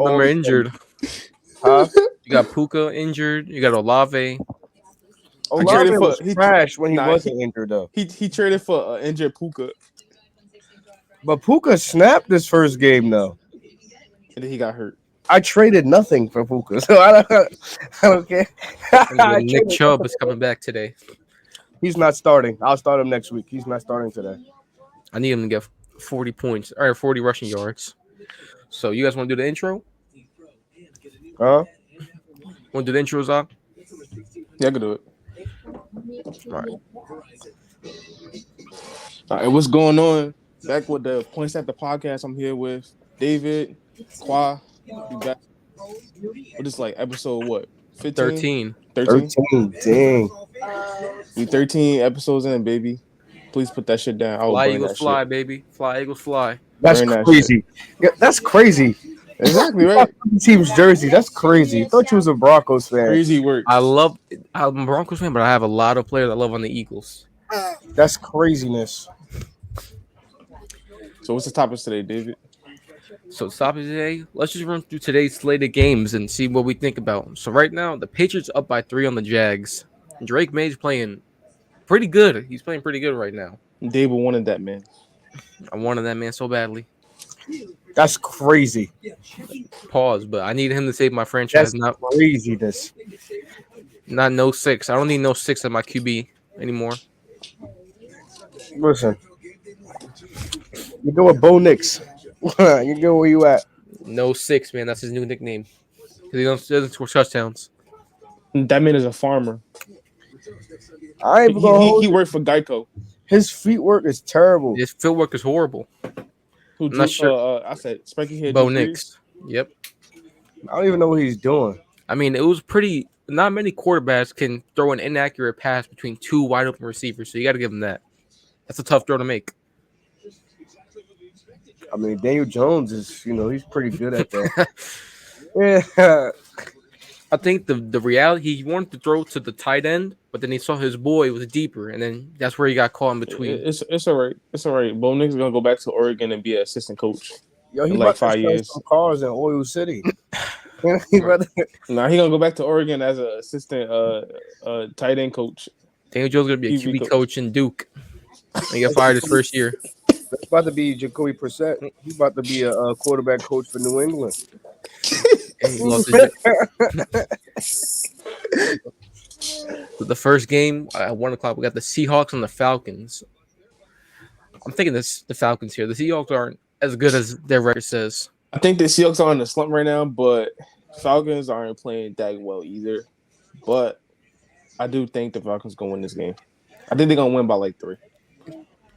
of them are injured. Huh? You got Puka injured. You got Olave. Olave was trash when he wasn't injured though. He traded for injured Puka, But Puka snapped this first game though. and then he got hurt. I traded nothing for Puka, so I don't care. And Nick Chubb is coming back today. He's not starting. I'll start him next week. He's not starting today. I need him to get 40 points or 40 rushing yards. So you guys want to do the intro? Huh? Want to do the intro, Zach? Yeah, I can do it. All right, what's going on? Back with the Points at the Podcast. I'm here with David, Qua. We back. What is like episode what? 15? 13. Dang. We 13 episodes in, baby. Please put that shit down. Fly Eagles fly, baby. Fly Eagles fly. That's crazy. Yeah, that's crazy. Exactly right. Team's jersey. That's crazy. I thought you was a Broncos fan. Crazy work. I'm a Broncos fan, but I have a lot of players I love on the Eagles. That's craziness. So what's the topic today, David? So topic today, let's just run through today's slate of games and see what we think about. So right now, the Patriots up by 3 on the Jags. Drake May's playing pretty good. He's playing pretty good right now. David wanted that man. I wanted that man so badly. That's crazy. Pause, but I need him to save my franchise. That's not craziness. Not no 6. I don't need no 6 at my QB anymore. Listen, you go with Bo Nix. You go where you at. No 6, man. That's his new nickname. He doesn't score touchdowns. That man is a farmer. I ain't he worked for Geico. His feet work is terrible. His footwork is horrible. Who drew, not sure. I said Spanky Head. Bo Nix. Yep. I don't even know what he's doing. I mean, it was pretty. Not many quarterbacks can throw an inaccurate pass between 2 wide open receivers, so you got to give him that. That's a tough throw to make. I mean, Daniel Jones is, he's pretty good at that. Yeah. I think the reality, he wanted to throw to the tight end, but then he saw his boy was deeper, and then that's where he got caught in between. It's all right. It's all right. Bo Nix is gonna go back to Oregon and be an assistant coach. Yo, he in like 5 years. Some cars in Oil City. He gonna go back to Oregon as an assistant tight end coach. Daniel Jones gonna be a QB coach in Duke. And he got fired his first year. That's about to be Jacoby Brissett. He's about to be a quarterback coach for New England. He lost his the first game at 1:00, we got the Seahawks and the Falcons. I'm thinking the Falcons here. The Seahawks aren't as good as their record says. I think the Seahawks are in a slump right now, but Falcons aren't playing that well either. But I do think the Falcons gonna win this game. I think they're gonna win by like 3.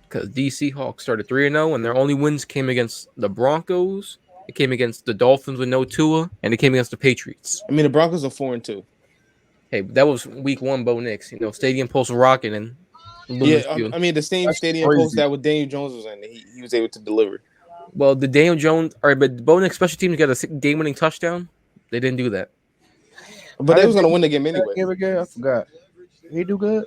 Because the Seahawks started 3-0, and their only wins came against the Broncos. It came against the Dolphins with no Tua, and it came against the Patriots. I mean, the Broncos are 4-2. Hey, that was week 1, Bo Nix. Stadium Pulse rocking and I mean, the same stadium post that with Daniel Jones was in, he was able to deliver. Well, the Daniel Jones, all right, but Bo Nix special teams got a game-winning touchdown. They didn't do that. But they was gonna win the game anyway. I forgot. He do good.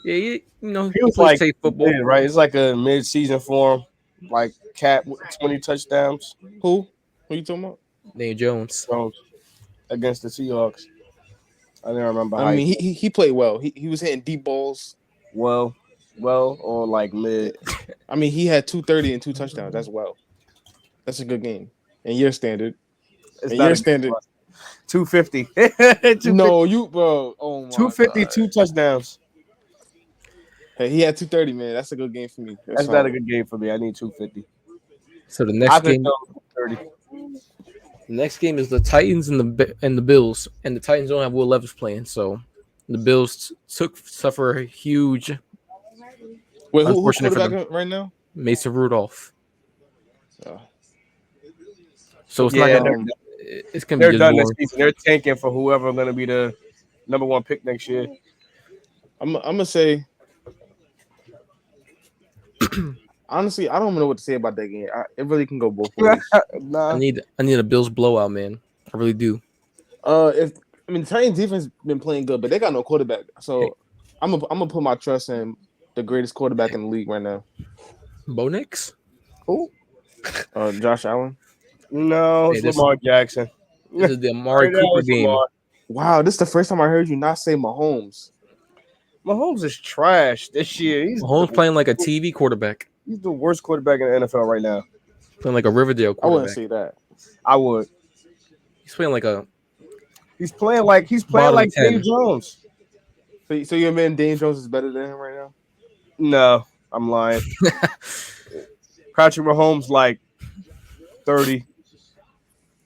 Yeah, he was like safe football, right? It's like a mid-season for him, like Cat with 20 touchdowns. Who are you talking about? Daniel Jones against the Seahawks. I didn't remember. I mean, he played well. He was hitting deep balls. Well, or like mid. I mean, he had 230 and 2 touchdowns. That's well. That's a good game. In your standard. It's not standard. 250. No, bro. Oh my 250, God. 2 touchdowns. Hey, he had 230, man. That's a good game for me. That's not a good game for me. I need 250. So the next game, 30. The next game is the Titans and the Bills, and the Titans don't have Will Levis playing, so the Bills suffer a huge. Wait, who's quarterback right now? Mason Rudolph. So it's not gonna. It's gonna they're be done this season. They're tanking for whoever going to be the number 1 pick next year. I'm gonna say. Honestly, I don't know what to say about that game. It really can go both ways. Nah. I need a Bills blowout, man. I really do. The Titans defense been playing good, but they got no quarterback. So I'm gonna put my trust in the greatest quarterback in the league right now. Bo Nix? Who? Josh Allen. No, Hey, it's Lamar Jackson. This is the Amari Right now, Cooper it's game. Lamar. Wow, this is the first time I heard you not say Mahomes. Mahomes is trash this year. Mahomes playing like a TV quarterback, He's the worst quarterback in the NFL right now. playing like a Riverdale I wouldn't quarterback. say that. I would. He's playing like a He's playing like Bottom 10. Dave Jones. So your man Daniel Jones is better than him right now? No, I'm lying. Patrick Mahomes like 30.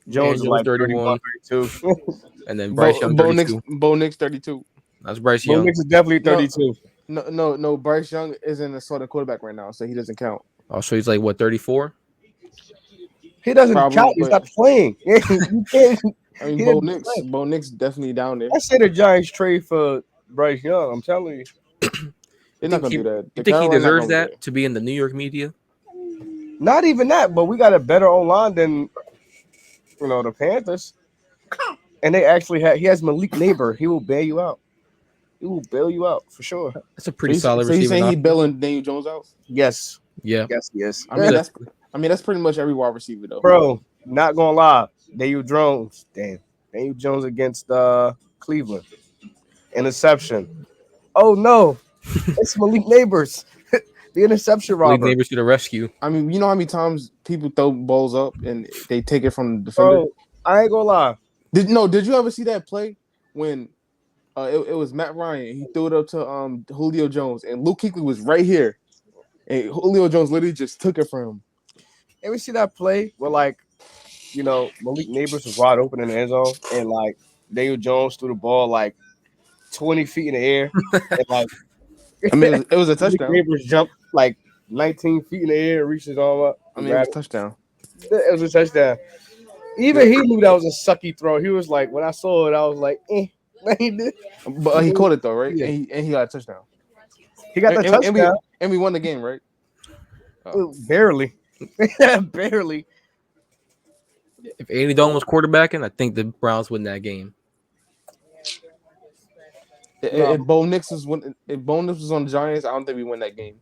Jones is like 31, 32. and then Bryce Young 32. Bo Nix 32. That's Bryce Bo Young. Nix is definitely 32. No. Bryce Young isn't a starting quarterback right now, so he doesn't count. Oh, so he's like what 34? He doesn't Probably, count. He's but- not playing. You can't. I mean, He Bo didn't play. Nix definitely down there. I say the Giants trade for Bryce Young. I'm telling you. They're not gonna do that. You think he deserves that to be in the New York media? Not even that, but we got a better O-line than the Panthers. And they actually he has Malik Neighbor. He will bail you out. He will bail you out for sure. That's a pretty solid So he's receiver. saying he bailing Daniel Jones out? Yes. Yeah. Yes. I mean that's pretty much every wide receiver though. Bro, not gonna lie. Daniel Jones against Cleveland. Interception. Oh no. It's Malik Neighbors. The interception robber. Malik Neighbors to the rescue. I mean, you know how many times people throw balls up and they take it from the defender? Bro, I ain't gonna lie. Did you ever see that play when it was Matt Ryan? He threw it up to Julio Jones and Luke Kuechly was right here, and Julio Jones literally just took it from him. Ever see that play where Malik Neighbors was wide open in the end zone and Daniel Jones threw the ball 20 feet in the air and I mean, it was a Malik touchdown. Neighbors jumped 19 feet in the air, reached his arm up. I mean, it was a touchdown. It was a touchdown. Even he knew that was a sucky throw. He was like, when I saw it, I was like, eh. But he caught it though, right? Yeah. And he got a touchdown. He got the touchdown. And we won the game, right? Barely. Barely. If Andy Dalton was quarterbacking, I think the Browns win that game. If Bo Nix was on the Giants, I don't think we win that game.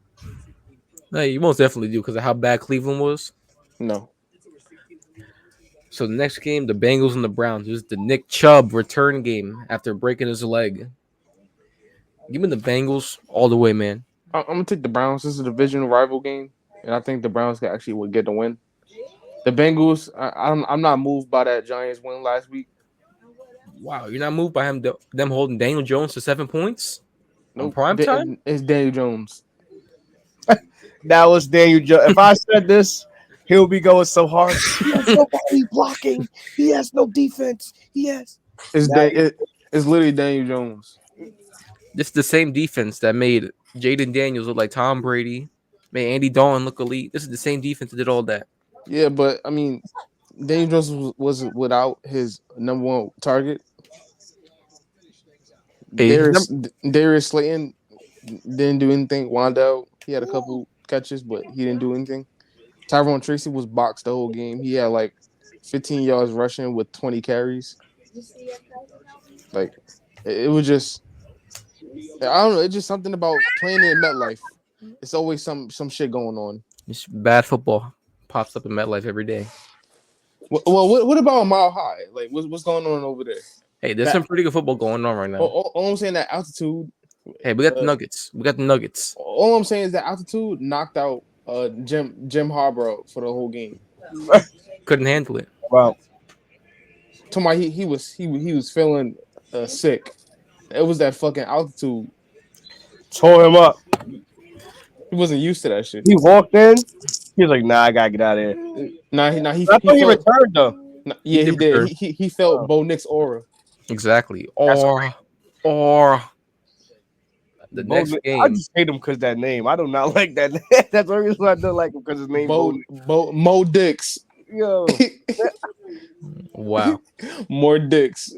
No, you most definitely do because of how bad Cleveland was. No. So the next game, the Bengals and the Browns. This is the Nick Chubb return game after breaking his leg. Give me the Bengals all the way, man. I'm gonna take the Browns. This is a divisional rival game, and I think the Browns would get the win. The Bengals, I'm not moved by that Giants win last week. Wow, you're not moved by them holding Daniel Jones to 7 points? No On prime time? It's Daniel Jones. That was Daniel Jones. If I said this, he'll be going so hard. He has nobody blocking. He has no defense. It's literally Daniel Jones. This is the same defense that made Jaden Daniels look like Tom Brady, made Andy Dalton look elite. This is the same defense that did all that. Yeah, but I mean, Daniel Jones was without his number one target. Darius Slayton didn't do anything. Wandell, he had a couple catches, but he didn't do anything. Tyrone Tracy was boxed the whole game. He had 15 yards rushing with 20 carries. It was just, I don't know. It's just something about playing in MetLife. It's always some shit going on. It's bad football pops up in MetLife every day. Well, what about Mile High? What's going on over there? Hey, there's some pretty good football going on right now. All I'm saying, that altitude. Hey, we got the Nuggets. We got the Nuggets. All I'm saying is that altitude knocked out Jim Harbaugh for the whole game. Couldn't handle it. Wow. Tomorrow he was feeling sick. It was that fucking altitude. Tore him up. He wasn't used to that shit. He walked in. He was like, "Nah, I gotta get out of here." He thought he returned though. Yeah, he did. He felt Bo Nix aura. Exactly. Or the next game. I just hate him because that name. I do not like that. That's the reason I don't like him, because his name Mo Dix. Yo. Wow. More dicks.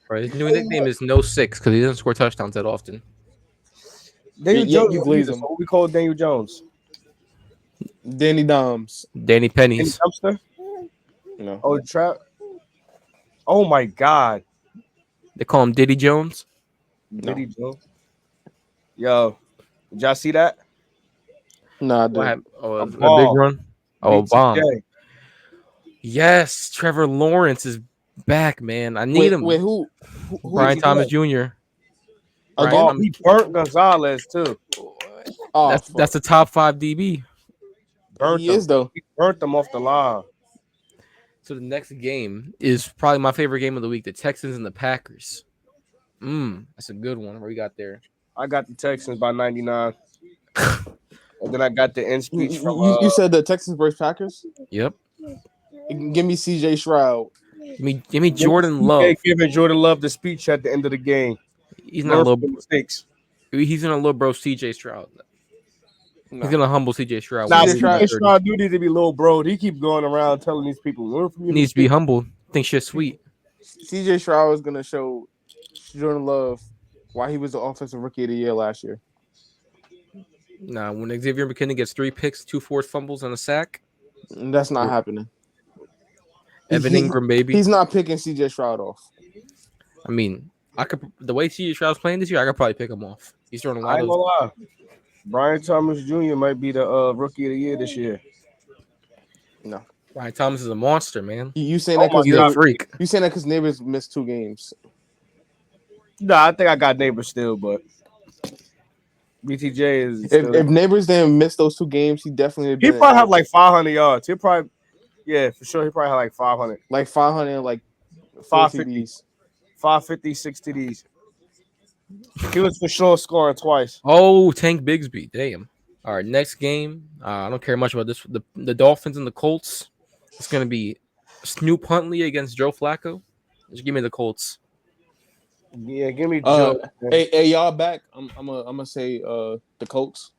Right. His new nickname is No 6 because he doesn't score touchdowns that often. Daniel Jones. You glaze him. What we call Daniel Jones? Danny Doms. Danny Pennies. Dumpster? No. Oh, Trap. Oh my God. They call him Diddy Jones. Diddy Jones. Yo, did y'all see that? Nah, What happened? Oh, a big ball. run. Oh, a bomb. BTJ. Yes, Trevor Lawrence is back, man. I need him. Wait, who Brian he Thomas did? Jr. Brian again? Oh, Thomas. he burnt Gonzalez too. Oh, That's the top 5 DB. Burnt he them. is though. He burnt them off the line. So the next game is probably my favorite game of the week: the Texans and the Packers. That's a good one. Where we got there? I got the Texans by 99. And then I got the end speech from You said the Texans versus Packers. Yep. Give me C.J. Stroud. Give me Jordan Love. giving Jordan Love the speech at the end of the game. He's not a Learn little. from the mistakes. He's gonna little bro CJ Stroud. No. He's gonna humble CJ Stroud. Now, CJ Stroud- Stroud do need to be little bro. He keep going around telling these people, learn from He your needs to be mistakes. humble. Think shit sweet. C.J. Stroud is gonna show Jordan Love why he was the offensive rookie of the year last year. Nah, when Xavier McKinney gets 3 picks, 2 forced fumbles, and a sack, And that's not happening. Evan He- Ingram, baby. He's not picking C.J. Stroud off. I mean, I could the way CJ Stroud's playing this year, I could probably pick him off. He's throwing a I lot ain't of. gonna lie. Brian Thomas Jr. might be the rookie of the year this year. Ryan Thomas is a monster, man. You saying Oh that my because He's a God. freak. you saying that because Neighbors missed 2 games. Nah, I think I got neighbors still, but BTJ is. If Still, Neighbors didn't miss those 2 games, he definitely he probably have like 500 yards. He'll probably, yeah, for sure. He probably have like 500, like 500 and like 550, 550s. 550, 6 TDs. He was for sure scoring twice. Oh, Tank Bigsby. Damn. All right, next game. I don't care much about this. The Dolphins and the Colts. It's gonna be Snoop Huntley against Joe Flacco. Just give me the Colts. Yeah, give me Joe. Hey, y'all back? I'm gonna say the Colts.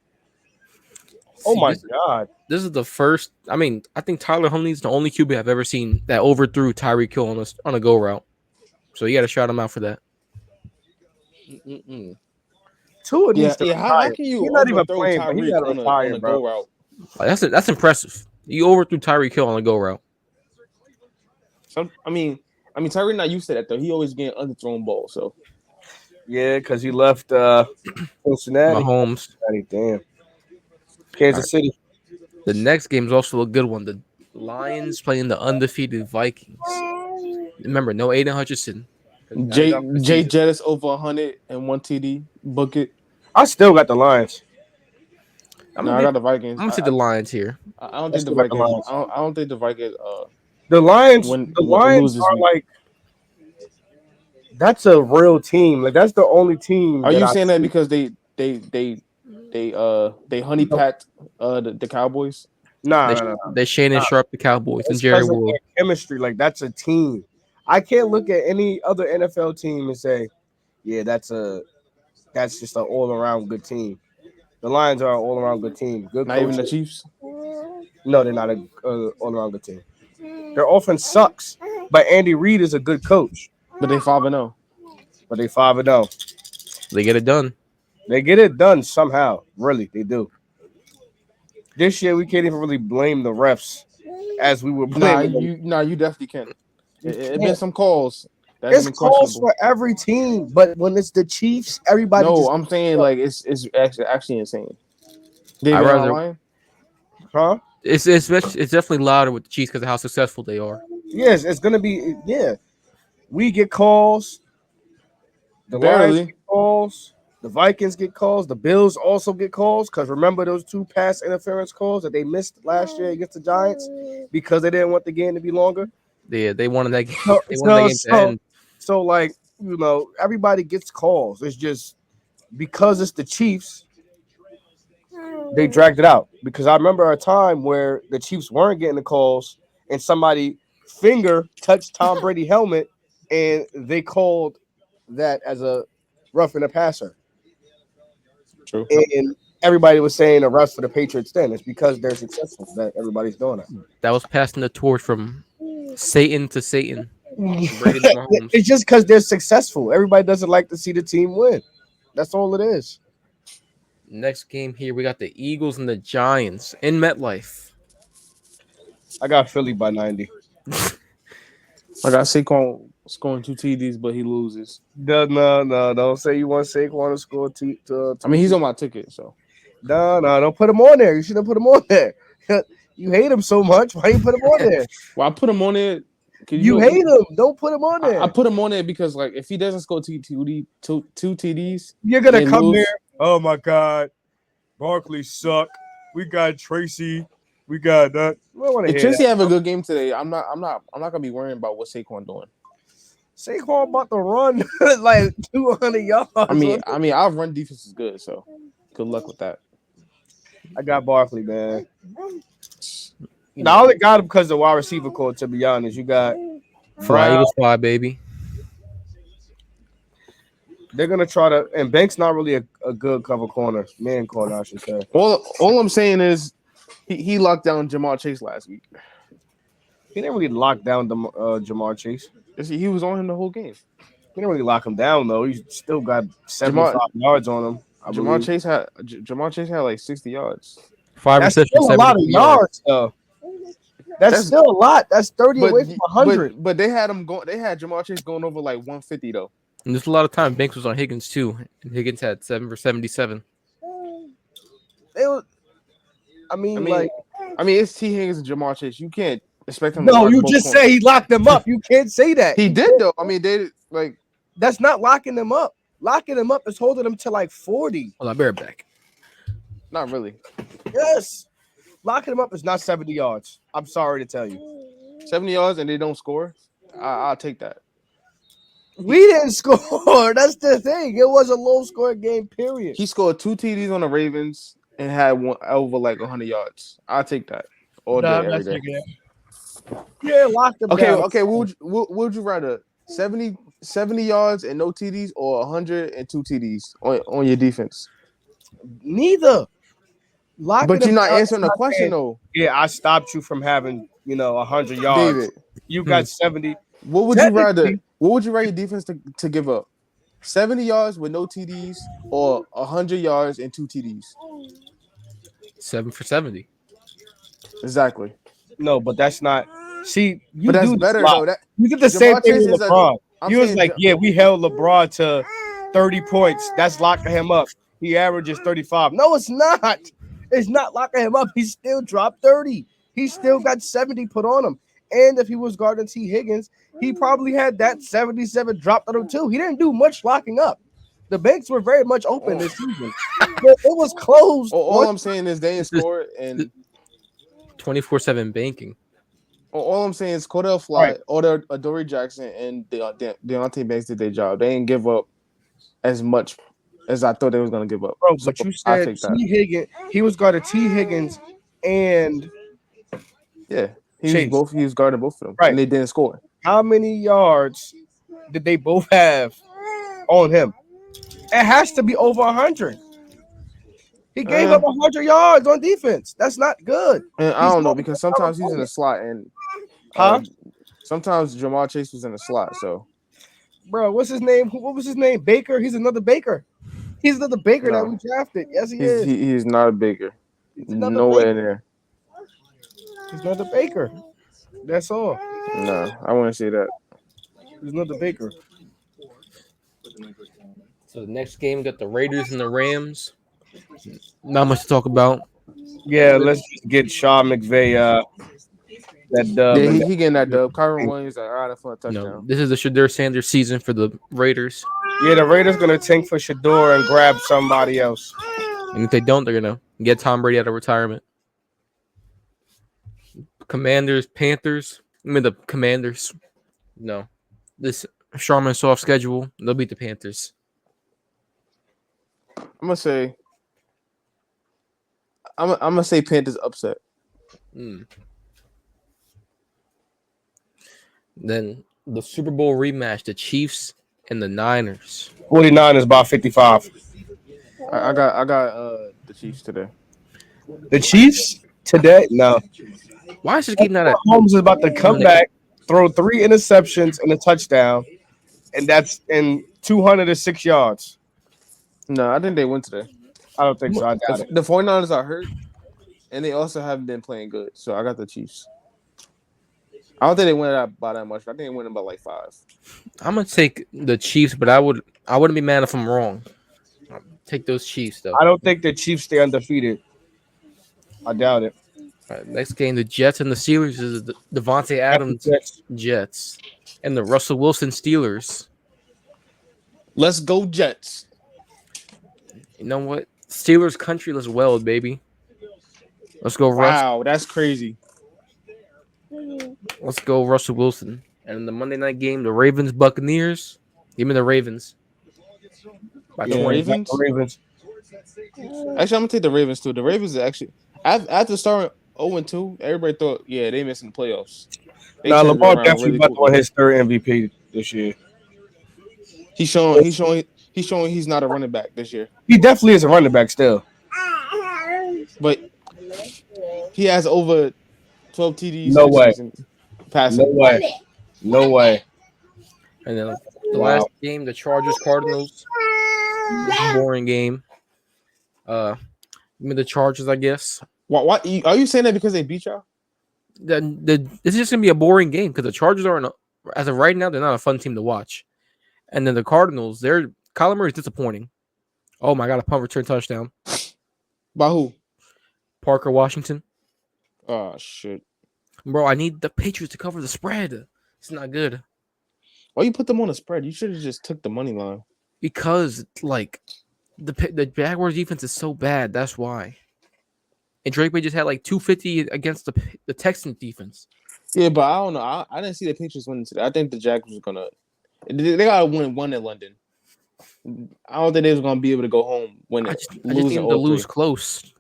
Oh See, my this, God. this is the first. I mean, I think Tyler Huntley's the only QB I've ever seen that overthrew Tyreek Hill on a go route. So you got to shout him out for that. Two of these. Yeah. How can you He's not even overthrow playing, but he Tyreek gotta on retire, a bro. go route? Like, that's impressive. You overthrew Tyreek Hill on a go route. I mean, Tyreek not used to that though. He always getting underthrown balls. So Yeah, because he left Cincinnati. Mahomes. Damn. Kansas Alright. City. The next game is also a good one. The Lions playing the undefeated Vikings. Remember, no Aiden Hutchinson. Jay Jettis over 101 TD. Book it. I still got the Lions. I'm I gonna got the Vikings. take the Lions here. I don't Let's think the go back to Vikings. Lions. I don't think the Vikings. The Lions. When- the when Lions loses are week. like. That's a real team. Like that's the only team. Are you I saying that see. because they honey packed the Cowboys? Nah, They, nah, nah. they Shannon Sharp, the Cowboys, and It's Jerry because of World. their chemistry. Like that's a team. I can't look at any other NFL team and say, yeah, that's just an all around good team. The Lions are an all around good team. Good. Not even the coaching. Chiefs. No, they're not a all around good team. Their offense sucks, but Andy Reid is a good coach. But they 5-0. But they 5-0. They get it done. They get it done somehow. Really, they do. This year, we can't even really blame the refs as we were blaming them. You definitely can. It been some calls. It's calls for every team, but when it's the Chiefs, everybody. No, just, I'm saying like it's actually insane. David I'd rather- Online? huh? It's definitely louder with the Chiefs because of how successful they are. Yes, it's gonna be. Yeah, we get calls. The Lions Barely. get calls. The Vikings get calls. The Bills also get calls because remember those 2 pass interference calls that they missed last year against the Giants because they didn't want the game to be longer. They wanted that game. So- They wanted that game so- to end. So, like, everybody gets calls. It's just because it's the Chiefs, they dragged it out. Because I remember a time where the Chiefs weren't getting the calls and somebody finger touched Tom Brady's helmet and they called that as a roughing a passer. True. And everybody was saying the refs for the Patriots then. It's because they're successful that everybody's doing it. That was passing the torch from Satan to Satan. Brady to Mahomes. It's just because they're successful. Everybody doesn't like to see the team win. That's all it is. Next game here, we got the Eagles and the Giants in MetLife. I got Philly by 90. I got Saquon scoring 2 TDs, but he loses. No, don't say you want Saquon to score. I mean, he's on my ticket, so No, don't put him on there. You shouldn't put him on there. You hate him so much. Why you put him on there? Well, I put him on there. You hate him. Don't put him on there. I put him on there because like if he doesn't score two TDs, You're gonna they come lose. there. Oh my God, Barkley suck. We got Tracy. We got that. I want to If hear Tracy that. have a good game today, I'm not gonna be worrying about what Saquon doing. Saquon about to run like 200 yards. I mean, our run defense is good, so good luck with that. I got Barkley, man. I only got him because of the wide receiver core. To be honest, you got Fly Brown. Eagles fly, baby. They're gonna try to, and Banks not really a good cover corner, man corner, I should say. All I'm saying is he locked down Jamar Chase last week. He didn't really lock down the Jamar Chase. He was on him the whole game. He didn't really lock him down though. He still got 75 yards on him. Jamar Chase had like 60 yards. 5 That's receptions, still a lot of 70 yards though. That's still a lot. That's 30 away from 100. But they had him going. They had Jamar Chase going over like 150 though. And there's a lot of time Banks was on Higgins too. And Higgins had 7 for 77. I mean, it's T. Higgins and Jamar Chase. You can't expect him. No, you just say he locked them up. You can't say that. He did though. I mean, they like that's not locking them up. Locking them up is holding them to like 40. Hold on, bear back. Not really. Yes. Locking them up is not 70 yards. I'm sorry to tell you. 70 yards and they don't score. I'll take that. We didn't score. That's the thing. It was a low-scoring game, period. He scored 2 TDs on the Ravens and had one over like 100 yards. I'll take that all day, every day. Yeah, lock them down. Okay. What would you rather? 70 yards and no TDs or 102 TDs on your defense? Neither. But you're not answering the question though. Yeah, I stopped you from having 100 yards. David, you got 70. What would you rather? What would you rather your defense to give up? 70 yards with no TDs or 100 yards and 2 TDs? 7 for 70. Exactly. No, but that's not. See, you but that's do better though. You did the same thing with LeBron. You was like, yeah, we held LeBron to 30 points. That's locking him up. He averages 35. No, it's not. It's not locking him up. He still dropped 30. He still got 70 put on him. And if he was guarding T. Higgins, he probably had that 77 dropped on him too. He didn't do much locking up. The banks were very much open this season. It was closed. All I'm saying is they didn't score and 24/7 banking. All I'm saying is Cordell Fly, or Adoree Jackson, and Deontay Banks did their job. They didn't give up as much as I thought they was going to give up. Bro, but you said T. Higgins. He was guarding T. Higgins and he was guarding both of them, right? And they didn't score. How many yards did they both have on him? It has to be over 100. He gave up 100 yards on defense. That's not good. And I don't know because sometimes he's in the slot and sometimes Jamar Chase was in the slot. So, bro, what's his name? What was his name? Baker. He's another Baker. He's another Baker that we drafted. Yes, he is. He's not a Baker. Nowhere in there. He's another Baker. That's all. No, I wouldn't say that. He's another Baker. So the next game got the Raiders and the Rams. Not much to talk about. Yeah, let's just get Sean McVay that dub. Yeah, he getting that dub. Kyron Williams for a touchdown. No, this is the Shadur Sanders season for the Raiders. Yeah, the Raiders gonna tank for Shador and grab somebody else. And if they don't, they're gonna get Tom Brady out of retirement. Commanders, Panthers. The Commanders. No, this Sharman soft schedule. They'll beat the Panthers. I'm gonna say Panthers upset. Then the Super Bowl rematch: the Chiefs and the Niners. 49 is about 55. I got the Chiefs today. The Chiefs today? No. Why is it keeping that? Mahomes is about to come back, throw 3 interceptions and a touchdown, and that's in 206 yards. No, I think they win today. I don't think so. I got it. The 49ers are hurt, and they also haven't been playing good. So I got the Chiefs. I don't think they win by that much. I think they win by like 5. I'm gonna take the Chiefs, but I wouldn't be mad if I'm wrong. Take those Chiefs though. I don't think the Chiefs stay undefeated. I doubt it. Next game, the Jets and the Steelers is the Devontae Adams Jets and the Russell Wilson Steelers. Let's go Jets. You know what? Steelers country, let's weld, baby. Let's go, Russ. Wow, that's crazy. Let's go, Russell Wilson. And in the Monday night game, the Ravens Buccaneers. Give me the Ravens. By The 20. Ravens? Ravens. Actually, I'm gonna take the Ravens too. The Ravens are actually after starting 0-2, everybody thought, yeah, they missing the playoffs. They Now turned it Lamar around definitely really about to quickly. win his third MVP this year. He's showing he's not a running back this year. He definitely is a running back still. But he has over 12 TDs. No this way. season passing. No way. No way. And then the last game, the Chargers Cardinals. Boring game. Give me the Chargers, I guess. Why are you saying that because they beat y'all? This is just gonna be a boring game because the Chargers aren't, as of right now, they're not a fun team to watch. And then the Cardinals, Kyler Murray is disappointing. Oh my god, a punt return touchdown. By who? Parker Washington. Oh shit. Bro, I need the Patriots to cover the spread. It's not good. Why you put them on a spread? You should have just took the money line. Because like the Jaguars defense is so bad, that's why. And Drake May just had like 250 against the Texans defense. Yeah, but I don't know. I didn't see the Patriots winning today. I think the Jags was gonna. They gotta win one in London. I don't think they was gonna be able to go home when I just need them to lose close.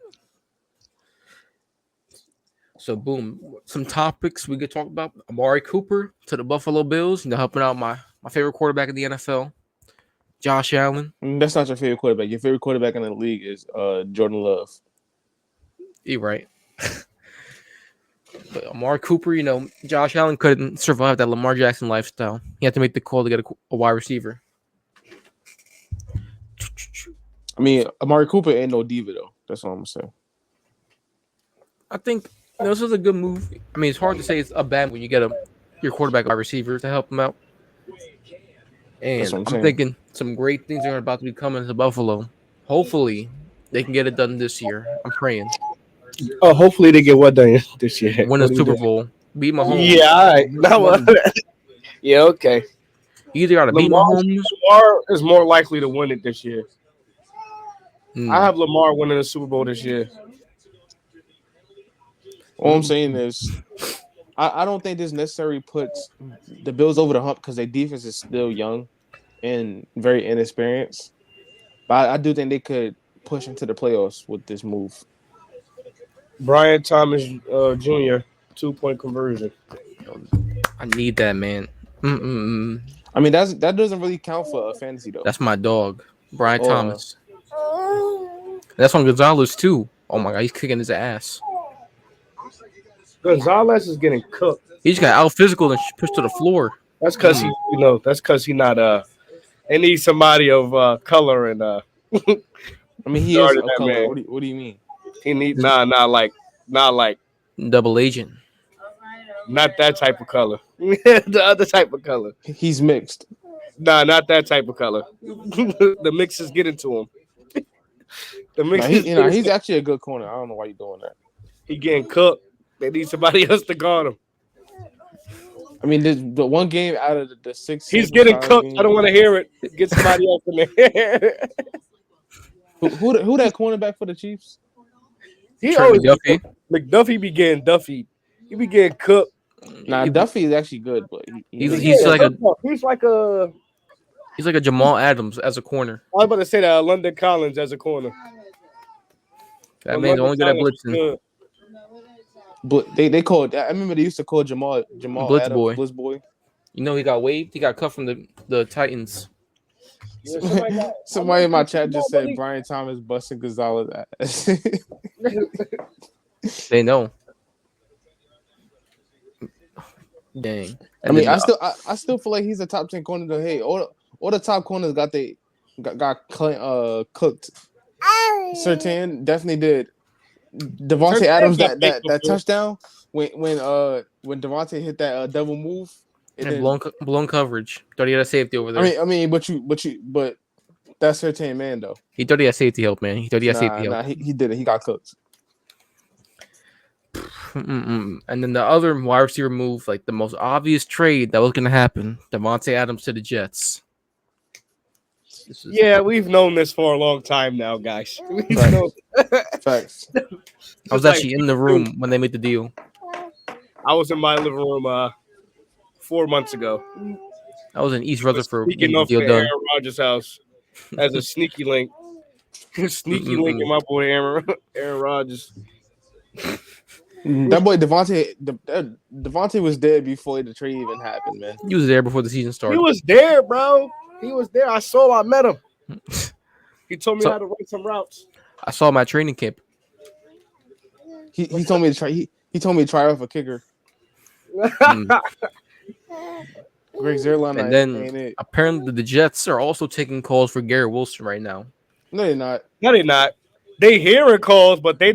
So boom, some topics we could talk about. Amari Cooper to the Buffalo Bills, helping out my favorite quarterback in the NFL, Josh Allen. That's not your favorite quarterback. Your favorite quarterback in the league is Jordan Love. You're right. But Amari Cooper, Josh Allen couldn't survive that Lamar Jackson lifestyle. He had to make the call to get a wide receiver. I mean, Amari Cooper ain't no diva though. That's all I'm gonna say. I think this was a good move. I mean, it's hard to say it's a bad when you get your quarterback wide receiver to help him out. And I'm thinking some great things are about to be coming to Buffalo. Hopefully, they can get it done this year. I'm praying. Oh, hopefully they get what done this year. Win a Super Bowl. Beat Mahomes. Yeah, all right. Yeah, okay. You either got to beat Mahomes. Lamar is more likely to win it this year. I I have Lamar winning the Super Bowl this year. All I'm saying is, I don't think this necessarily puts the Bills over the hump because their defense is still young and very inexperienced. But I do think they could push into the playoffs with this move. Brian Thomas Jr. 2-point conversion. I need that, man. I mean, that doesn't really count for a fantasy though. That's my dog, Brian Thomas. That's on Gonzalez too. Oh my god, he's kicking his ass. Gonzalez is getting cooked. He just got out physical and pushed to the floor. That's because he not they need somebody of color and I mean, he is Started of that color. man. What do you mean? he needs not like Double agent. not that type of color. The other type of color. He's mixed. Nah, not that type of color. The mix is getting to him. The mix He's actually a good corner. I don't know why you're doing that. he getting cooked. They need somebody else to guard him. I mean, the one game out of the six. He's getting cooked. I don't want to hear it. Get somebody else in there. Who that cornerback for the Chiefs? He Trent always McDuffie. McDuffie be getting Duffy. He be getting cooked. Nah, Duffy is actually good, but He's like a he's like a Jamal Adams as a corner. I was about to say that London Collins as a corner. That man's only good at blitzing. Good. But they called. I remember they used to call Jamal Blitz Adams, boy. Blitz boy. He got waived. He got cut from the Titans. Yeah, Somebody in my chat just said Brian Thomas busting Gonzalez ass. They know. Dang. I mean, I still feel like he's a top 10 corner. Hey, all the top corners got cooked. Sertan definitely did. Devontae Sertan Adams got that touchdown when Devontae hit that double move. And blown coverage. Thought he had a safety over there. I mean, but that's Sertan, man, though. He thought he had safety help, man. He thought he had safety help. Nah, he did it. He got cooked. And then the other wide receiver move, like the most obvious trade that was going to happen, Devontae Adams to the Jets. This is Yeah, we've known this for a long time now, guys. We've Right. known. Facts. I was actually in the room when they made the deal. I was in my living room 4 months ago. I was in East Rutherford Sneaking getting the off deal to done. Aaron Rodgers' house as a sneaky link. Sneaky link in my boy Aaron Rodgers. That boy Devontae was dead before the trade even happened, man. He was there before the season He started. was there, bro. He was there. I met him. He told me So- how to run some routes. I saw him at training camp. He told me to try. He told me to try off a kicker. Mm. Greg Zuerlein, And then ain't it? apparently the Jets are also taking calls for Garrett Wilson right now. No, they're not. No, they're not. They hearing calls, but they're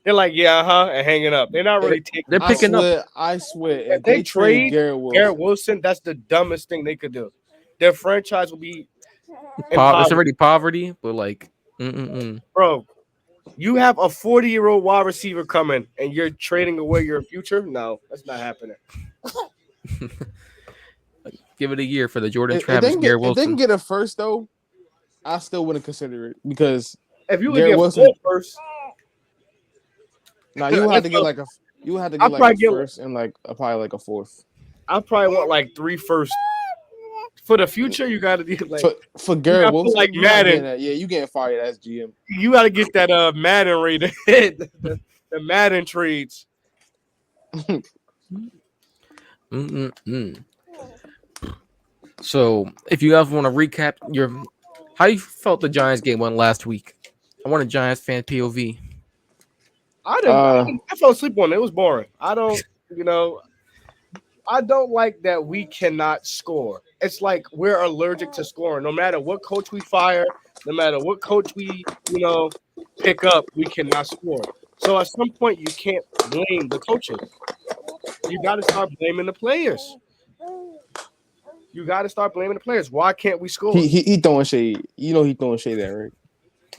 like, yeah, and hanging up. They're not really taking. They're picking up. I swear, If they trade Garrett Garrett Wilson, that's the dumbest thing they could do. Their franchise will be It's poverty. already poverty, but like, Bro, you have a 40-year-old wide receiver coming and you're trading away your future? No, that's not happening. give it a year for the Jordan If Travis they Garrett can Wilson. get a first though, I still wouldn't consider it because If you would Garrett get Wilson- four first, you would have to get like a I'll probably get- first and probably like a fourth. I probably want like 3 firsts. For the future, you got to be like For Garrett gotta put, Wilson, like, you're not Madden. getting that. Yeah, you getting fired as GM. you got to get that Madden rated, the Madden trades. So, if you guys want to recap how you felt the Giants game went last week, I want a Giants fan POV. I fell asleep on it. It was boring. I don't like that we cannot score. It's like we're allergic to scoring. No matter what coach we fire, no matter what coach we, pick up, we cannot score. So at some point, you can't blame the coaches. You got to start blaming the players. Why can't we score? He throwing shade. You know he throwing shade there, right?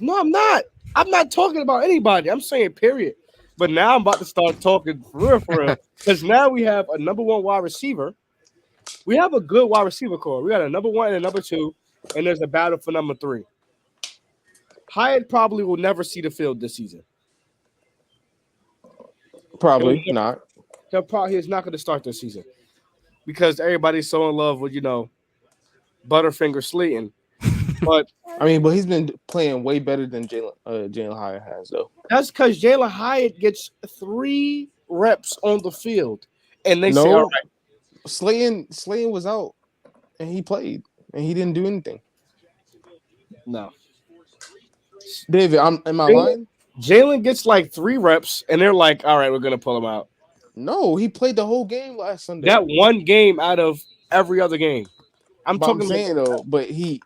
No, I'm not. I'm not talking about anybody. I'm saying period. But now I'm about to start talking for real. Because now we have a number one wide receiver. We have a good wide receiver core. We got a number one and a number two, and there's a battle for number 3. Hyatt probably will never see the field this season. Probably not. He's not going to start this season because everybody's so in love with, Butterfinger Slayton. But but he's been playing way better than Jalen Hyatt has, though. that's because Jalen Hyatt gets 3 reps on the field, and they say, all right. Slayton was out, and he played, and he didn't do anything. No. David, am I lying? Jalen gets like 3 reps, and they're like, all right, we're going to pull him out. No, he played the whole game last Sunday. That one game out of every other game. I'm I'm talking saying, though, but he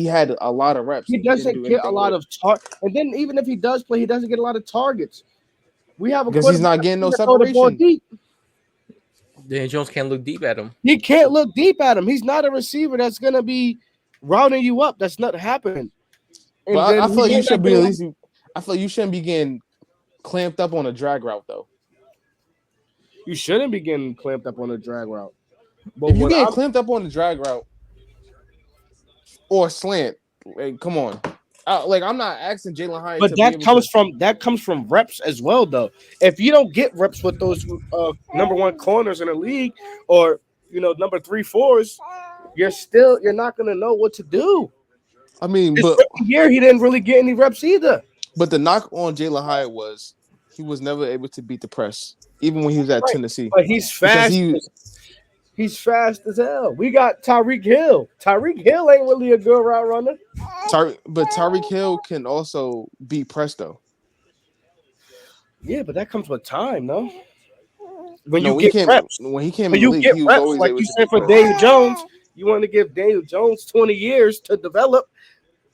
had a lot of reps. he doesn't get a lot of and then even if he does play, he doesn't get a lot of targets. We have a because he's not getting no quarterback that throw the ball separation. deep. Dan Jones can't look deep at him. He can't look deep at him. He's not a receiver that's gonna be routing you up. That's not happening. And But then I feel like he you should be get- at least. I feel like you shouldn't be getting clamped up on a drag route, though. You shouldn't be getting clamped up on a drag route. But If you what get I'm- clamped up on the drag route or slant, like, come on. I'm not asking Jalen Hyatt. But to be that able comes from reps as well, though. If you don't get reps with those number 1 corners in the league, or number 3, 4s, you're not gonna know what to do. I mean, This but rookie year, he didn't really get any reps either. the knock on Jalen Hyatt was he was never able to beat the press, even when he was at Right. Tennessee. But he's fast. He's fast as hell. We got Tyreek Hill. Tyreek Hill ain't really a good route runner. But Tyreek Hill can also beat press, though. Yeah, but that comes with time, no? When No, you get reps, when he came when in the you league, get he was reps, always like able you to said beat for press. Daniel Jones, you want to give Daniel Jones 20 years to develop.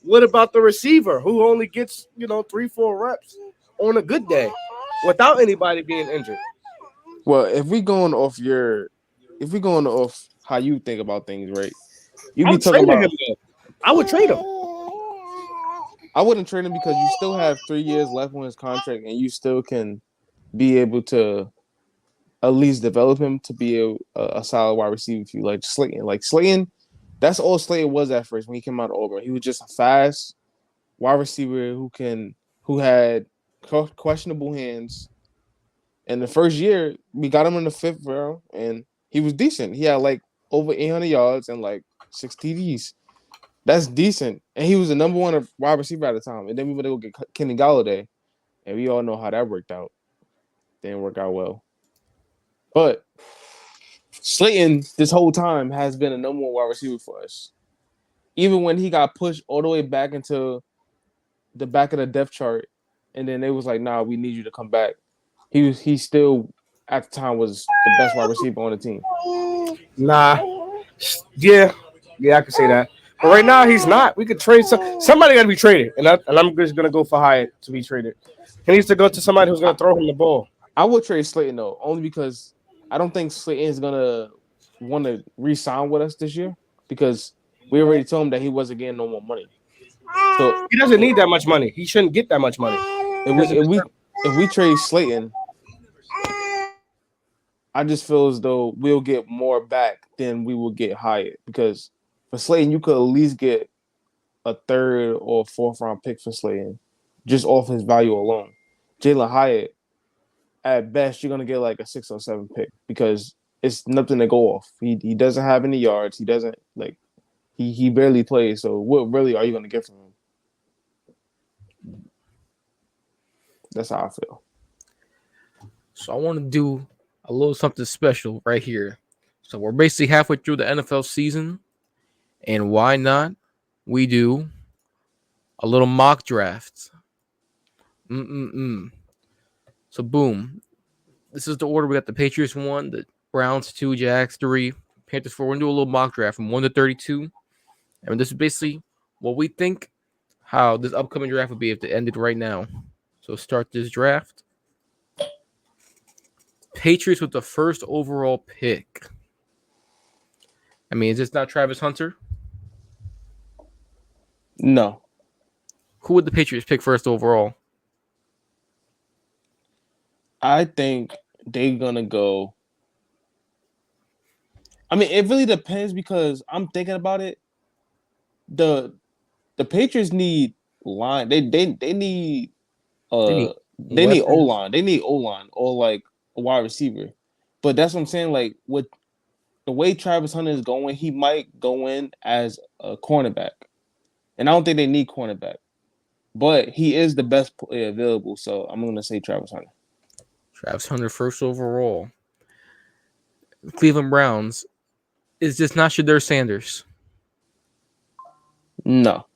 What about the receiver who only gets 3, 4 reps on a good day without anybody being injured? Well, if we going off how you think about things, right? You I be would talking trade about. him. Though. I would trade him. I wouldn't trade him because you still have 3 years left on his contract, and you still can be able to at least develop him to be a solid wide receiver for you, like Slayton. Like Slayton, that's all Slayton was at first when he came out of Auburn. He was just a fast wide receiver who had questionable hands. And the first year, we got him in the 5th round, and he was decent. He had like over 800 yards and like 6 TDs. That's decent. And he was the number 1 wide receiver at the time. And then we went to go get Kenny Galladay, and we all know how that worked out. Didn't work out well. But Slayton, this whole time, has been a number 1 wide receiver for us. Even when he got pushed all the way back into the back of the depth chart, and then they was like, "Nah, we need you to come back." He still at the time was the best wide receiver on the team. Nah. Yeah, I can say that. But right now he's not. We could trade somebody got to be traded, and I'm just gonna go for Hyatt to be traded. He needs to go to somebody who's gonna throw him the ball. I would trade Slayton though, only because I don't think Slayton is gonna want to re-sign with us this year because we already told him that he wasn't getting no more money. So he doesn't need that much money. He shouldn't get that much money. If we trade Slayton, I just feel as though we'll get more back than we will get Hyatt because for Slayton you could at least get a 3rd or 4th round pick for Slayton just off his value alone. Jalen Hyatt, at best, you're gonna get like a 6 or 7 pick because it's nothing to go off. He doesn't have any yards. He doesn't like he barely plays. So what really are you gonna get from him? That's how I feel. So I want to do a little something special right here. So we're basically halfway through the NFL season, and why not? We do a little mock draft. So boom, this is the order. We got the Patriots 1, the Browns 2, Jags 3, Panthers 4. We're gonna do a little mock draft from 1 to 32, and this is basically what we think how this upcoming draft would be if it ended right now. So start this draft. Patriots with the first overall pick. I mean, is this not Travis Hunter? No. Who would the Patriots pick first overall? I think they're gonna go. I mean, it really depends because I'm thinking about it. The Patriots need line. They need they need O-line. They need O-line or like a wide receiver. But that's what I'm saying. Like with the way Travis Hunter is going, he might go in as a cornerback. And I don't think they need cornerback. But he is the best player available, so I'm gonna say Travis Hunter. Travis Hunter first overall. The Cleveland Browns. Is this not Shedeur Sanders? No.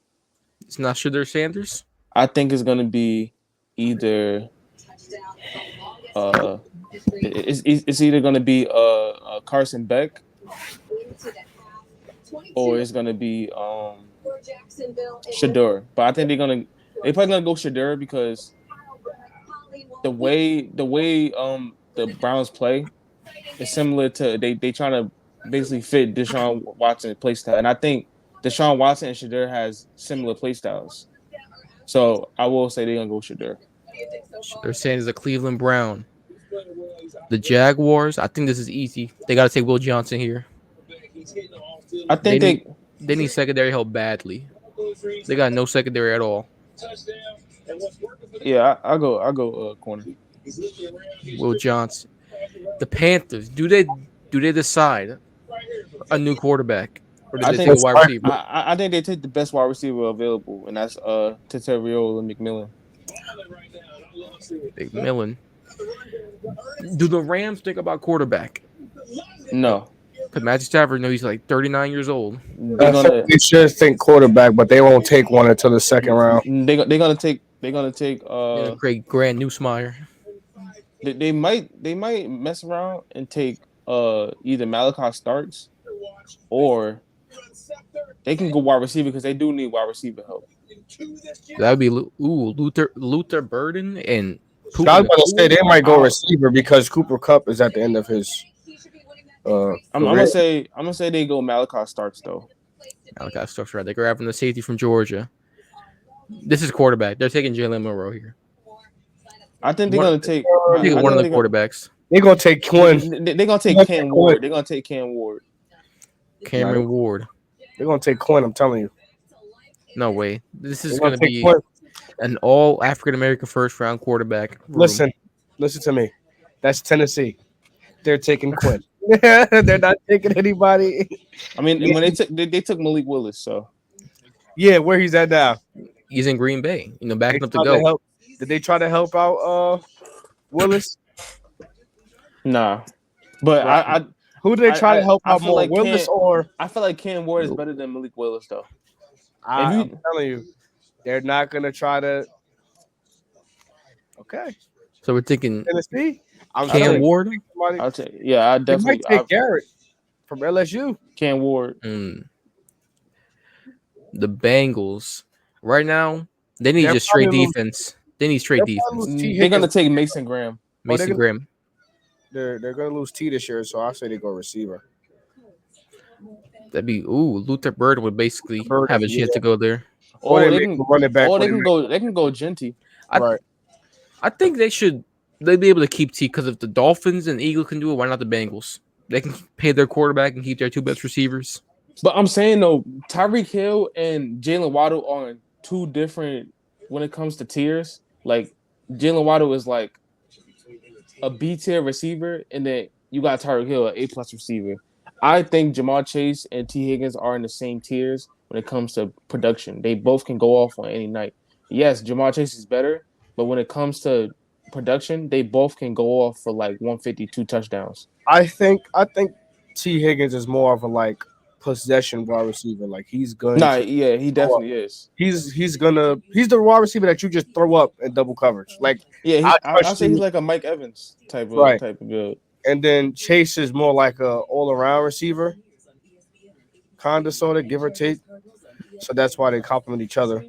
It's not Shedeur Sanders? I think it's gonna be either it's either gonna be Carson Beck or it's gonna be Shedeur. But I think they're probably gonna go Shedeur because the way the Browns play is similar to they trying to basically fit Deshaun Watson play style. And I think Deshaun Watson and Shedeur has similar play styles. So I will say they're gonna go Shedeur. They're saying it's a Cleveland Brown. The Jaguars, I think this is easy. They gotta take Will Johnson here. I think they need secondary help badly. They got no secondary at all. Yeah, I'll go corner. Will Johnson. The Panthers, do they decide a new quarterback? Or do they take a wide receiver? I think they take the best wide receiver available, and that's Tetairoa McMillan. McMillan. Do the Rams think about quarterback? No. Because Matthew Stafford, he's like 39 years old. They should think quarterback, but they won't take one until the 2nd round. They're gonna take great Grant Newsmeyer. They might mess around and take either Malachi Starks or they can go wide receiver because they do need wide receiver help. That would be Luther Burden and Cooper. I was going to say they might go receiver because Cooper Kupp is at the end of his. I'm gonna say they go Malachi Starks though. Malachi Starks, right? They're grabbing the safety from Georgia. This is quarterback. They're taking Jalen Monroe here. I think they're One- gonna take. I'm I taking one of the think quarterbacks. They're gonna take Quinn. they're gonna take Cam Ward. They're gonna take Cam Ward. Cameron Ward. They're gonna take Quinn. I'm telling you. No way. This is They're going gonna to take be Quinn. an all African American first round quarterback. room. Listen to me. That's Tennessee. They're taking Quinn. They're not taking anybody. I mean, Yeah. when they took Malik Willis, so Yeah, where he's at now. He's in Green Bay. They Backing up to tried go. help. Did they try to help out Willis? nah. But Who did they try I- to help I out feel more? like Willis or I feel like Cam Ward is better than Malik Willis, though. I'm telling you, they're not gonna try to. Okay, So we're thinking Tennessee. I'm Cam telling you, Ward. somebody- I'll take. Yeah, I they definitely. might take Garrett from LSU. Cam Ward. Mm. The Bengals right now they need They're just straight probably- defense. They need straight they're probably- defense. T. They're gonna Higgins. take Mason Graham. Mason gonna- Graham. They're gonna lose T this year, so I say they go receiver. That'd be Luther Bird would basically Bird, have a chance to go there. Or Or they they make can. run it back. Or they when can go. They can go Genty. right. I think they'd be able to keep T because if the Dolphins and Eagles can do it, why not the Bengals? They can pay their quarterback and keep their two best receivers. But I'm saying though, Tyreek Hill and Jalen Waddle are on two different when it comes to tiers. Like Jalen Waddle is like a B tier receiver, and then you got Tyreek Hill, an A+ receiver. I think Jamal Chase and T. Higgins are in the same tiers when it comes to production. They both can go off on any night. Yes, Jamal Chase is better, but when it comes to production, they both can go off for like 152 touchdowns. I think T. Higgins is more of a like possession wide receiver. Like he's going. Nah, yeah, he definitely is. He's the wide receiver that you just throw up in double coverage. Like, Yeah, I I'll say he's like a Mike Evans type Right. of build. and then Chase is more like a all around receiver, kinda sorta, give or take. So that's why they complement each other.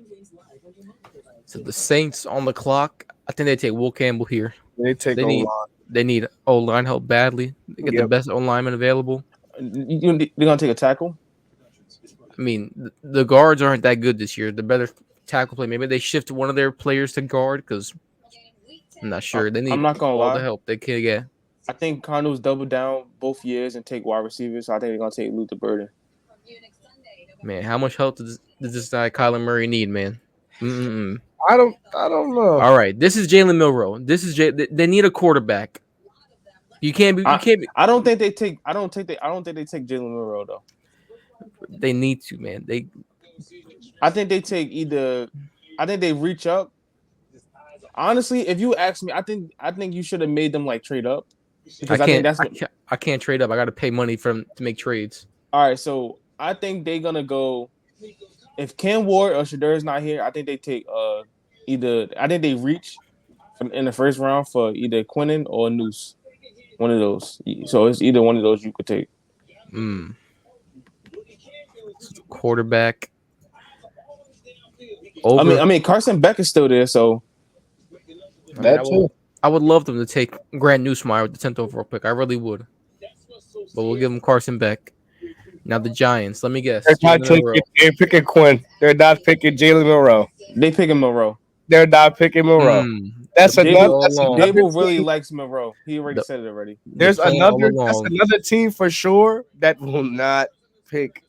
So the Saints on the clock. I think they take Will Campbell here. They take They need- O-line. They need O-line help badly. They get the Yep. best O-lineman available. They're gonna take a tackle. I mean, the guards aren't that good this year. The better tackle play. Maybe they shift one of their players to guard because I'm not sure. They need I'm not gonna all the lie. help they can get. I think Cardinals double down both years and take wide receivers. So I think they're gonna take Luther Burden. Man, how much help does this guy Kyler Murray need, man? Mm-mm. I don't know. All right, this is Jalen Milroe. They need a quarterback. You can't be. I don't think they take. I don't think they take Jalen Monroe though. They need to, man. I think they take either. I think they reach up. Honestly, if you ask me, I think you should have made them like trade up. Because I can't trade up. I got to pay money to make trades. All right, so I think they're gonna go. If Cam Ward or Shedeur is not here, I think they take either. I think they reach in the first round for either Quinnen or Noose. One of those. So it's either one of those you could take. Quarterback. Over. I mean, Carson Beck is still there, so That too. I would love them to take Grant Newsmeyer with the 10th overall pick. I really would. But we'll give him Carson Beck. Now the Giants. Let me guess. They're picking Quinn. They're not picking Jalen Monroe. they picking Monroe. They're not picking Monroe. That's Dable another really team. likes Monroe. He already said it already. There's another team for sure that will not pick.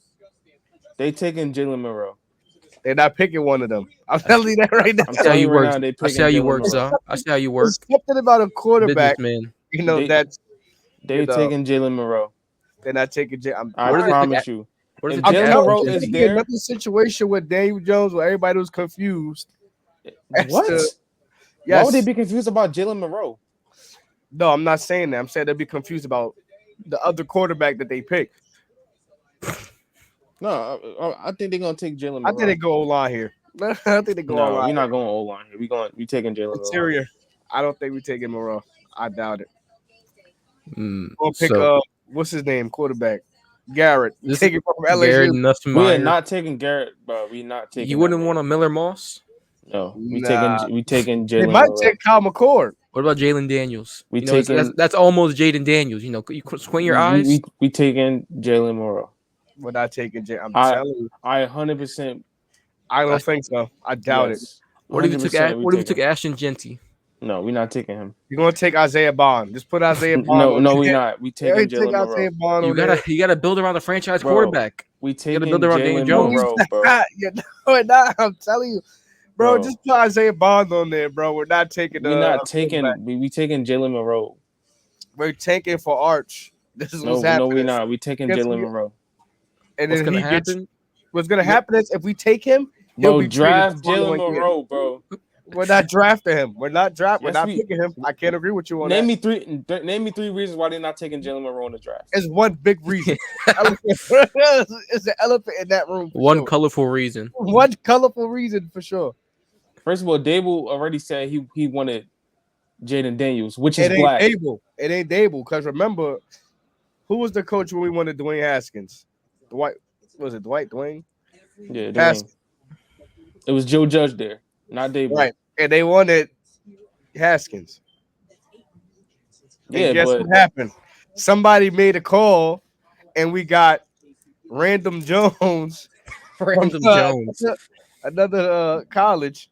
They taking Jalen Monroe. They're not picking one of them. I'm telling you that right now. I'm I see how telling you you right work. now, they I picking see how you Jalen work, Monroe. son. I see how you work. There's something about a quarterback, Businessman. you know, They- that's They taking Jalen Monroe. they're not taking. I What are they promise you. What is If it? Jalen Jalen Monroe It's is gonna be there. another situation with Daniel Jones where everybody was confused. What? Why Yes. would they be confused about Jalen Monroe? No, I'm not saying that. I'm saying they'd be confused about the other quarterback that they picked. No, I think they're gonna take Jalen I Monroe. think they go O-line here. I think they go No, O-line. we're not going O line here. We taking Jalen Monroe. Interior. I don't think we taking Monroe. I doubt it. Mm, We'll pick so, what's his name? Quarterback. Garrett. This- Take it from LSU. Garrett We are Nussmeier. not taking Garrett, bro. We not taking. You wouldn't that want a Miller Moss? man. No, Nah. we taking They Jalen. might Monroe. take Kyle McCord. What about Jalen Daniels? We You know, taking- that's almost Jaden Daniels. You know, you squint your eyes. We taking Jalen Monroe. We're not taking I'm I- telling you. I 100%. I don't think so. I doubt it. What if you took? we What if you took taking- Ashton Genty? No, we're not taking him. You're gonna take Isaiah Bond. Just put Isaiah Bond. No, on we're there. not. We Yeah, taking take Jalen Isaiah Monroe. Bond on there. You gotta build around the franchise Bro, quarterback. We gotta taking build around Daniel Jalen Jones. Monroe, bro. Yeah, no, we're not. I'm telling you, bro. Bro. Just put Isaiah Bond on there, bro. We're not taking. We're not taking. We taking Jalen Monroe. We're tanking for Arch. This is what's No, happening. we're not. We taking Guess Jalen we- Monroe. And What's then gonna he gets. happen? What's gonna happen is if we take him, he'll Bro, be draft traded the Jalen following year. Monroe, bro. We're not drafting him. We're not Yes, not we- picking him. I can't agree with you on Name that. me three reasons why they're not taking Jalen Monroe in the draft. It's one big reason. It's an elephant in that room. for One sure. colorful reason. One colorful reason for sure. First of all, Dable already said he wanted Jaden Daniels, which is It ain't black. Dable. It ain't Dable. Because remember, who was the coach when we wanted Dwayne Haskins? Dwight. Was it Dwight? Dwayne? Yeah, Dwayne. Haskins. It was Joe Judge there, not Dable. Right. And they wanted Haskins. And Yeah, guess but what happened? Somebody made a call, and we got Random Jones. Random from, Jones. Another college.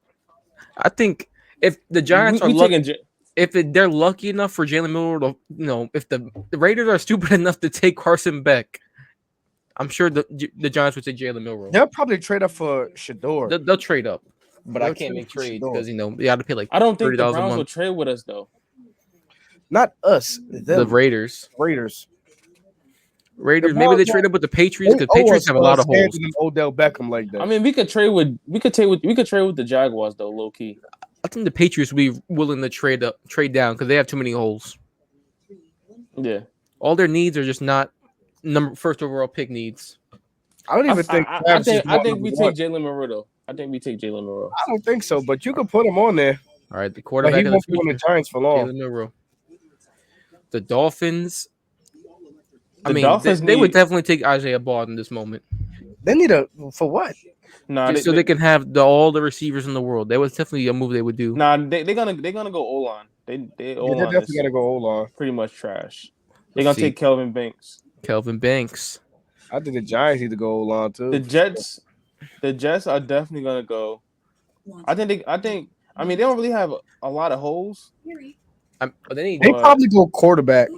I think if the Giants we are lucky, taking they're lucky enough for Jalen Miller to, if the Raiders are stupid enough to take Carson Beck, I'm sure the Giants would take Jalen Milroe. They'll probably trade up for Shador. They'll trade up, but I They'll can't trade make for trades Shador. because you got to pay like I don't think the $30 a Browns will month. trade with us though. Not us. The Them Raiders. Raiders. Maybe Browns they trade up with the Patriots because Patriots have a lot of holes. Them Odell Beckham like that. I mean, we could trade with the Jaguars though, low key. I think the Patriots would be willing to trade down because they have too many holes. Yeah, All their needs are just not first overall pick needs. I don't even think. I Travis is think we number one. take Jalen Monroe though. I think we take Jalen Monroe. I don't think so, but you can put him on there. All right, the But quarterback he of won't the be on the future, Giants for long. Jalen Milroe. The Dolphins. I The mean, Dolphins they would need- definitely take Isaiah Bond in this moment, They need for what? Nah, just so they can have all the receivers in the world. That was definitely a move they would do. Nah, they're gonna go O-line. They They're O-line definitely is gotta go O-line. pretty much trash. They're Let's gonna see. take Kelvin Banks. Kelvin Banks. I think the Giants need to go O-line too. The Jets are definitely gonna go. I mean they don't really have a lot of holes. They need They probably go quarterback.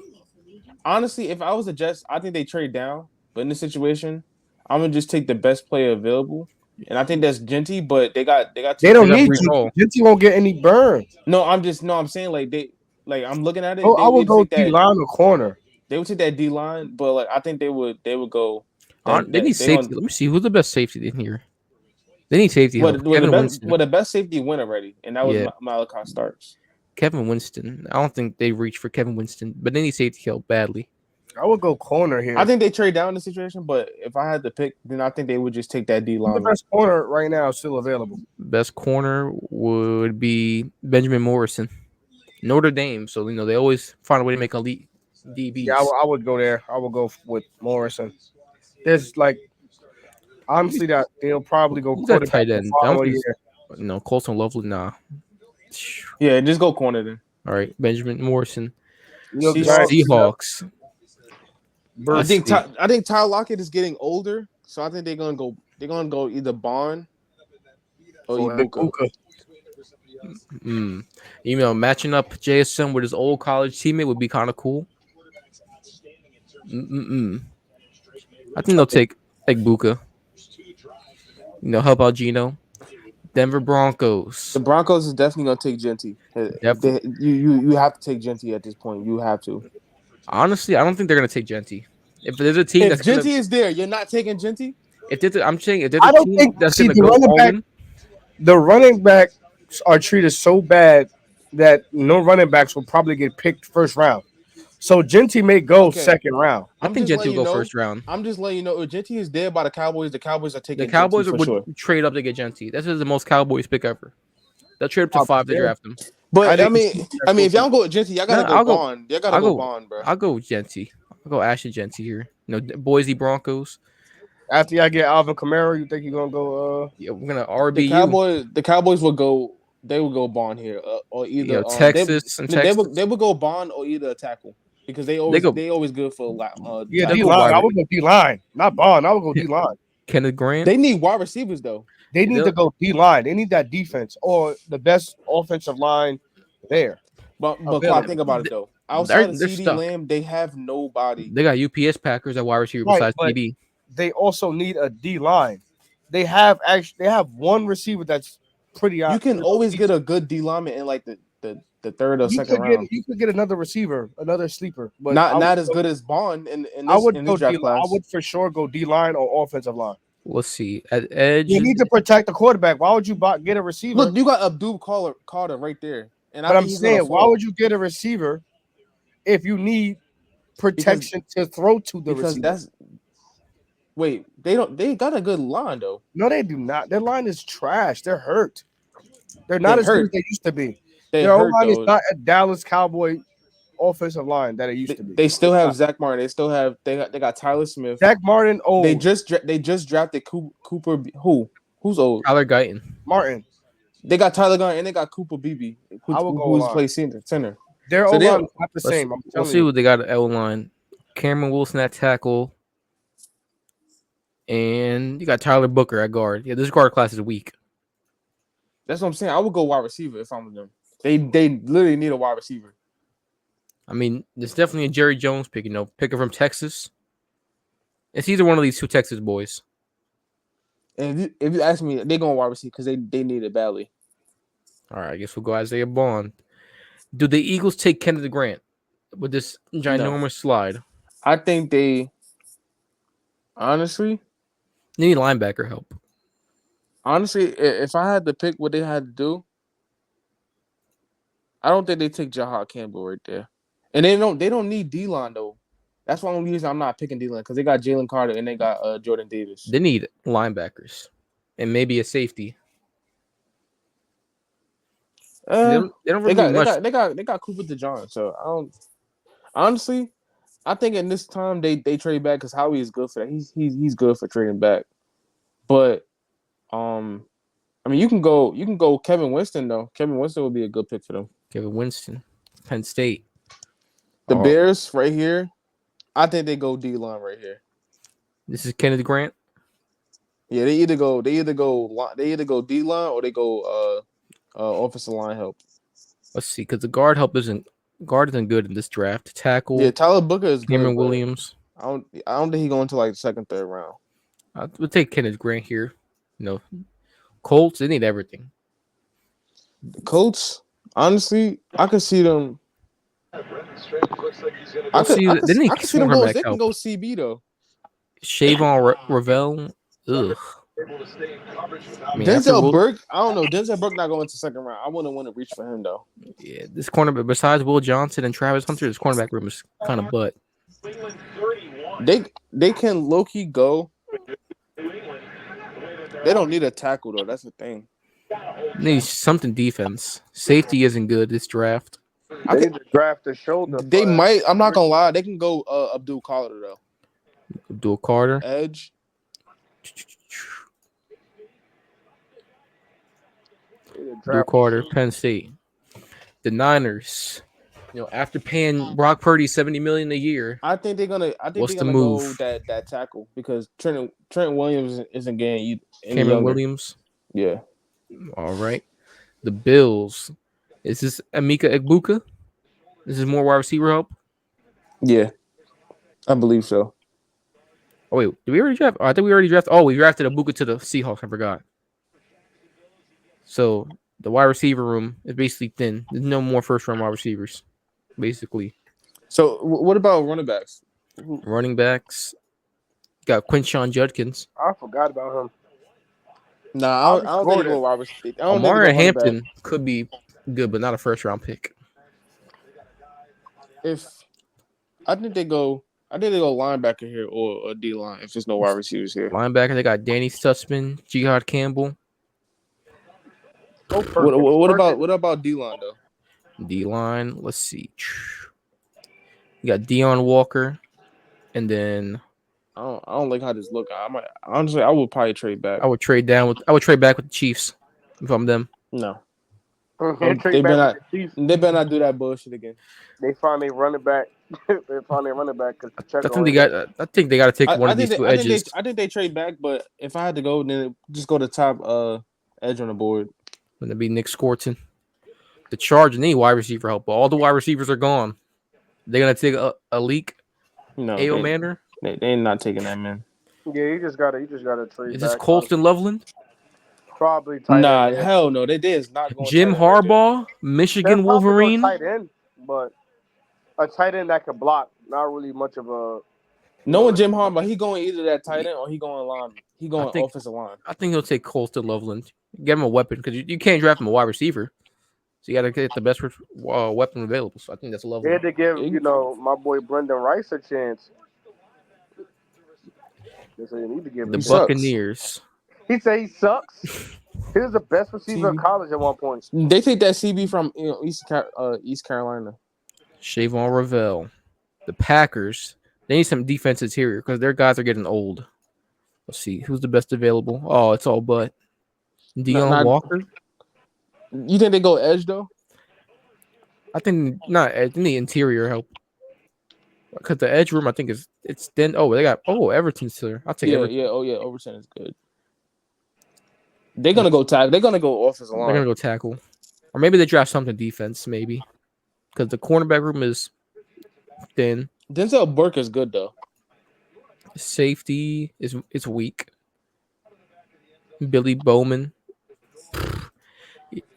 Honestly, if I was the Jets, I think they trade down. But in this situation, I'm gonna just take the best player available, and I think that's Genty. But they got. They don't They got need Brees Hall. to. Genty won't get any burn. I'm saying I'm looking at it. Oh, I would go take that- D-line or corner. They would take that D line, but like I think they would go. They need safety. Let me see who's the best safety in here. They need safety. help. Kevin Winston. The best safety win already, and that was Yeah. Malachi Starks. Kevin Winston. I don't think they reach for Kevin Winston, but they need safety help badly. I would go corner here. I think they trade down the situation, but if I had to pick, then I think they would just take that D the line. best corner right now is still available. Best corner would be Benjamin Morrison, Notre Dame. So they always find a way to make elite DBs. Yeah, I would go there. I would go with Morrison. There's honestly that they'll probably go Who's that quarterback tight the end? I don't following think- year. Colson Lovely. Nah. Yeah, just go corner then. All right, Benjamin Morrison. You know, Seahawks. Seahawks. I versus- think Tyler Lockett is getting older, so I think they're gonna go either Bond or or Ibuka. Ibuka. Matching up JSN with his old college teammate would be kind of cool. I think they'll take Ibuka. Help out Gino. Denver Broncos. The Broncos is definitely gonna take Genty. You have to take Genty at this point. You have to. Honestly, I don't think they're gonna take Genty. If there's a team If that's Genty gonna, is there, you're not taking Genty. I'm saying if there's I a don't team think- that's see, gonna the go running all back- in, The running backs are treated so bad that no running backs will probably get picked first round. So Genty may go Okay. second round. I I'm think just Genty will letting go you know- first round. I'm just letting you know if Genty is there by the Cowboys are taking The Cowboys Genty for would sure. trade up to get Genty. This is the most Cowboys pick ever. They'll trade up to 5 to yeah. draft him. But I I mean, think- if y'all go with Genty, y'all gotta No, go I'll go- Bond. Y'all gotta I'll go go- Bond, bro. I'll go Genty. I'll go Ashton Genty here. Boise Broncos. After y'all get Alvin Kamara, you think you're gonna go? Yeah, we're gonna The RBU. Cowboys will go. They will go Bond here, or either Texas and Texas. They would go Bond or either a tackle because they always good for Yeah, They'll D go line. wide. I would go D line, not Bond. I would go Yeah. D line. Kenneth Grant. They need wide receivers though. They need to go D line. They need that defense or the best offensive line there. But Clyde, Available. think about it though. Outside of they're CD stuck. Lamb, they have nobody. They got UPS Packers at wide receiver Right, besides but TD. they also need a D line. They have one receiver that's pretty. You can always get a good D lineman in like the third or second round. You could get another receiver, another sleeper, but Not as good as Bond in this draft class. I would for sure go D line or offensive line. Let's see. At edge, You need to protect the quarterback. Why would you get a receiver? Look, you got Abdul Carter right there. And but I'm saying, why would you get a receiver if you need protection to throw to the receiver? They got a good line though. No, they do not. Their line is trash. They're hurt. They're not as good as they used to be. Their line is not a Dallas Cowboy offensive line that it used to be. They still have Zach Martin. They got Tyler Smith. Zach Martin. Oh, they just drafted Cooper. Who's old? Tyler Guyton. Martin. They got Tyler Guyton and they got Cooper Beebe, who's played center. Their O line is not the same. Let's see what they got at L line. Cameron Wilson at tackle. And you got Tyler Booker at guard. Yeah, this guard class is weak. That's what I'm saying. I would go wide receiver if I'm them. They literally need a wide receiver. I mean, there's definitely a Jerry Jones pick, picker from Texas. It's either one of these two Texas boys. And if you ask me, they're going wide receiver because they need it badly. All right, I guess we'll go Isaiah Bond. Do the Eagles take Kenneth Grant with this ginormous slide? I think they honestly need linebacker help. Honestly, if I had to pick what they had to do, I don't think they take Jahad Campbell right there. And they don't need D-line though. That's the only reason I'm not picking D-line because they got Jalen Carter and they got Jordan Davis. They need linebackers and maybe a safety. They don't really they got Cooper DeJohn. So I don't honestly. I think in this time they trade back because Howie is good for that. He's good for trading back. But I mean you can go Kevin Winston though. Kevin Winston would be a good pick for them. Kevin Winston, Penn State. The Bears right here. I think they go D-line right here. This is Kenneth Grant. Yeah, they either go D-line or they go offensive line help. Let's see, because the guard isn't good in this draft. Tackle. Yeah, Tyler Booker is Cameron good. Williams. I don't think he going to like the second, third round. We'll take Kenneth Grant here. Colts, they need everything. The Colts, honestly, I could see them. I could see them go. They can go CB though. Shavon Ravel. Ugh. Denzel Burke. I don't know. Denzel Burke not going to second round. I wouldn't want to reach for him though. Yeah, this cornerback besides Will Johnson and Travis Hunter, this cornerback room is kind of butt. They can low key go. They don't need a tackle though. That's the thing. Need something defense. Safety isn't good this draft. They need to draft the shoulder. They might. I'm not gonna lie. They can go Abdul Carter though. Abdul Carter. Edge. Abdul Carter. Penn State. The Niners. After paying Brock Purdy $70 million a year, I think they're gonna. What's the move? Go that tackle because Trent Williams isn't getting Cameron Williams. Yeah. All right. The Bills. Is this Emeka Egbuka? This is more wide receiver help? Yeah. I believe so. Oh, wait. Did we already draft? I think we already drafted. Oh, we drafted Egbuka to the Seahawks. I forgot. So, the wide receiver room is basically thin. There's no more first-round wide receivers, basically. So, what about running backs? Running backs. Got Quinshon Judkins. I forgot about him. Nah, I don't think he'll go wide receiver. Omari Hampton could be good, but not a first-round pick. I think they go linebacker here or a D line if there's no wide receivers here. Linebacker, they got Danny Stutzman, Jihad Campbell. What about D line though? D line, let's see. You got Deion Walker, and then I don't like how this look. I would probably trade back. I would trade back with the Chiefs if I'm them. No. They better not do that bullshit again. They find a running back. I think they got to take one of these two edges. I think they trade back, but if I had to go, then just go to top edge on the board. Wouldn't it be Nick Scorton? The Chargers need wide receiver help, but all the wide receivers are gone. They're gonna take a leak. No, A.O. Manor. they're not taking that man. Yeah, you just gotta trade Is this back. Colston Loveland? Probably tight Nah, end. Yeah. hell no. They is not going Jim tight end right there. Harbaugh, They're Michigan probably going Wolverine. tight end, but a tight end that can block. Not really much of a. Knowing Jim Harbaugh, he going either that tight end or he going line. He going think- offensive line. I think he'll take Colston Loveland. Get him a weapon because you can't draft him a wide receiver. So you got to get the best weapon available. So I think that's They Loveland. had to give my boy Brendan Rice a chance. They say you need to give The him. sucks. Buccaneers. He say he sucks. He was the best receiver in CB. college at one point. They take that CB from East Carolina. Shavon Ravel. The Packers. They need some defense interior because their guys are getting old. Let's see who's the best available. Oh, it's all but Deion Not- Walker. You think they go edge though? I think not. They need interior help because the edge room I think it's then. Oh, they got Everton's here. I'll take Yeah, Everton. yeah. Oh yeah, Overton is good. They're gonna go tag. They're gonna go offensive They're line. gonna go tackle, or maybe they draft something defense. Maybe because the cornerback room is thin. Denzel Burke is good though. Safety is weak. Billy Bowman.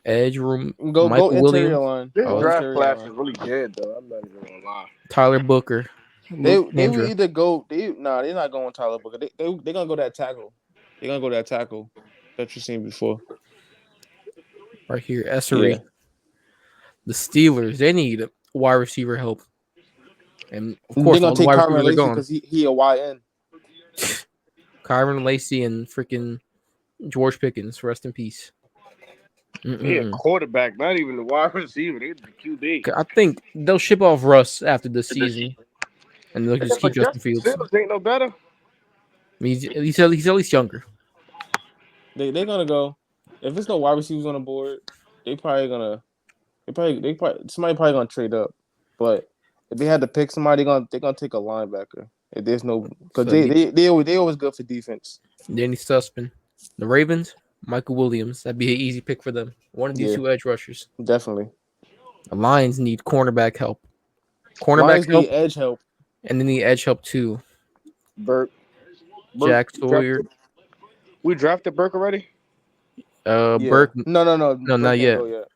Edge room. Go Michael interior Williams. line. This Oh, draft interior class line. is really dead, though. I'm not even gonna lie. Tyler Booker. They Luke will Kendra. either go. They're not going Tyler Booker. They're gonna go that tackle. They're gonna go that tackle that you've seen before. Right here, Essery. Yeah. The Steelers, they need wide receiver help. And of They're course, gonna all the take wide Kyron receivers are Lacy gone. because he a YN. Kyron Lacey and freaking George Pickens, rest in peace. Yeah, quarterback, not even the wide receiver. They the QB. I think they'll ship off Russ after this season, and they'll just keep Justin Fields. Fields ain't no better. I mean, he's at least younger. They're gonna go. If there's no wide receivers on the board, somebody probably gonna trade up. But if they had to pick somebody, they're gonna take a linebacker. If there's no, because So they always good for defense. Danny Sussman. The Ravens, Michael Williams. That'd be an easy pick for them. One of these Yeah. two edge rushers. Definitely. The Lions need cornerback help. Cornerback Lions help, need edge help. and they need edge help too. Burke. Jack Sawyer. We drafted Burke already. Yeah. Burke. No. No, Burke not can't yet. go yet.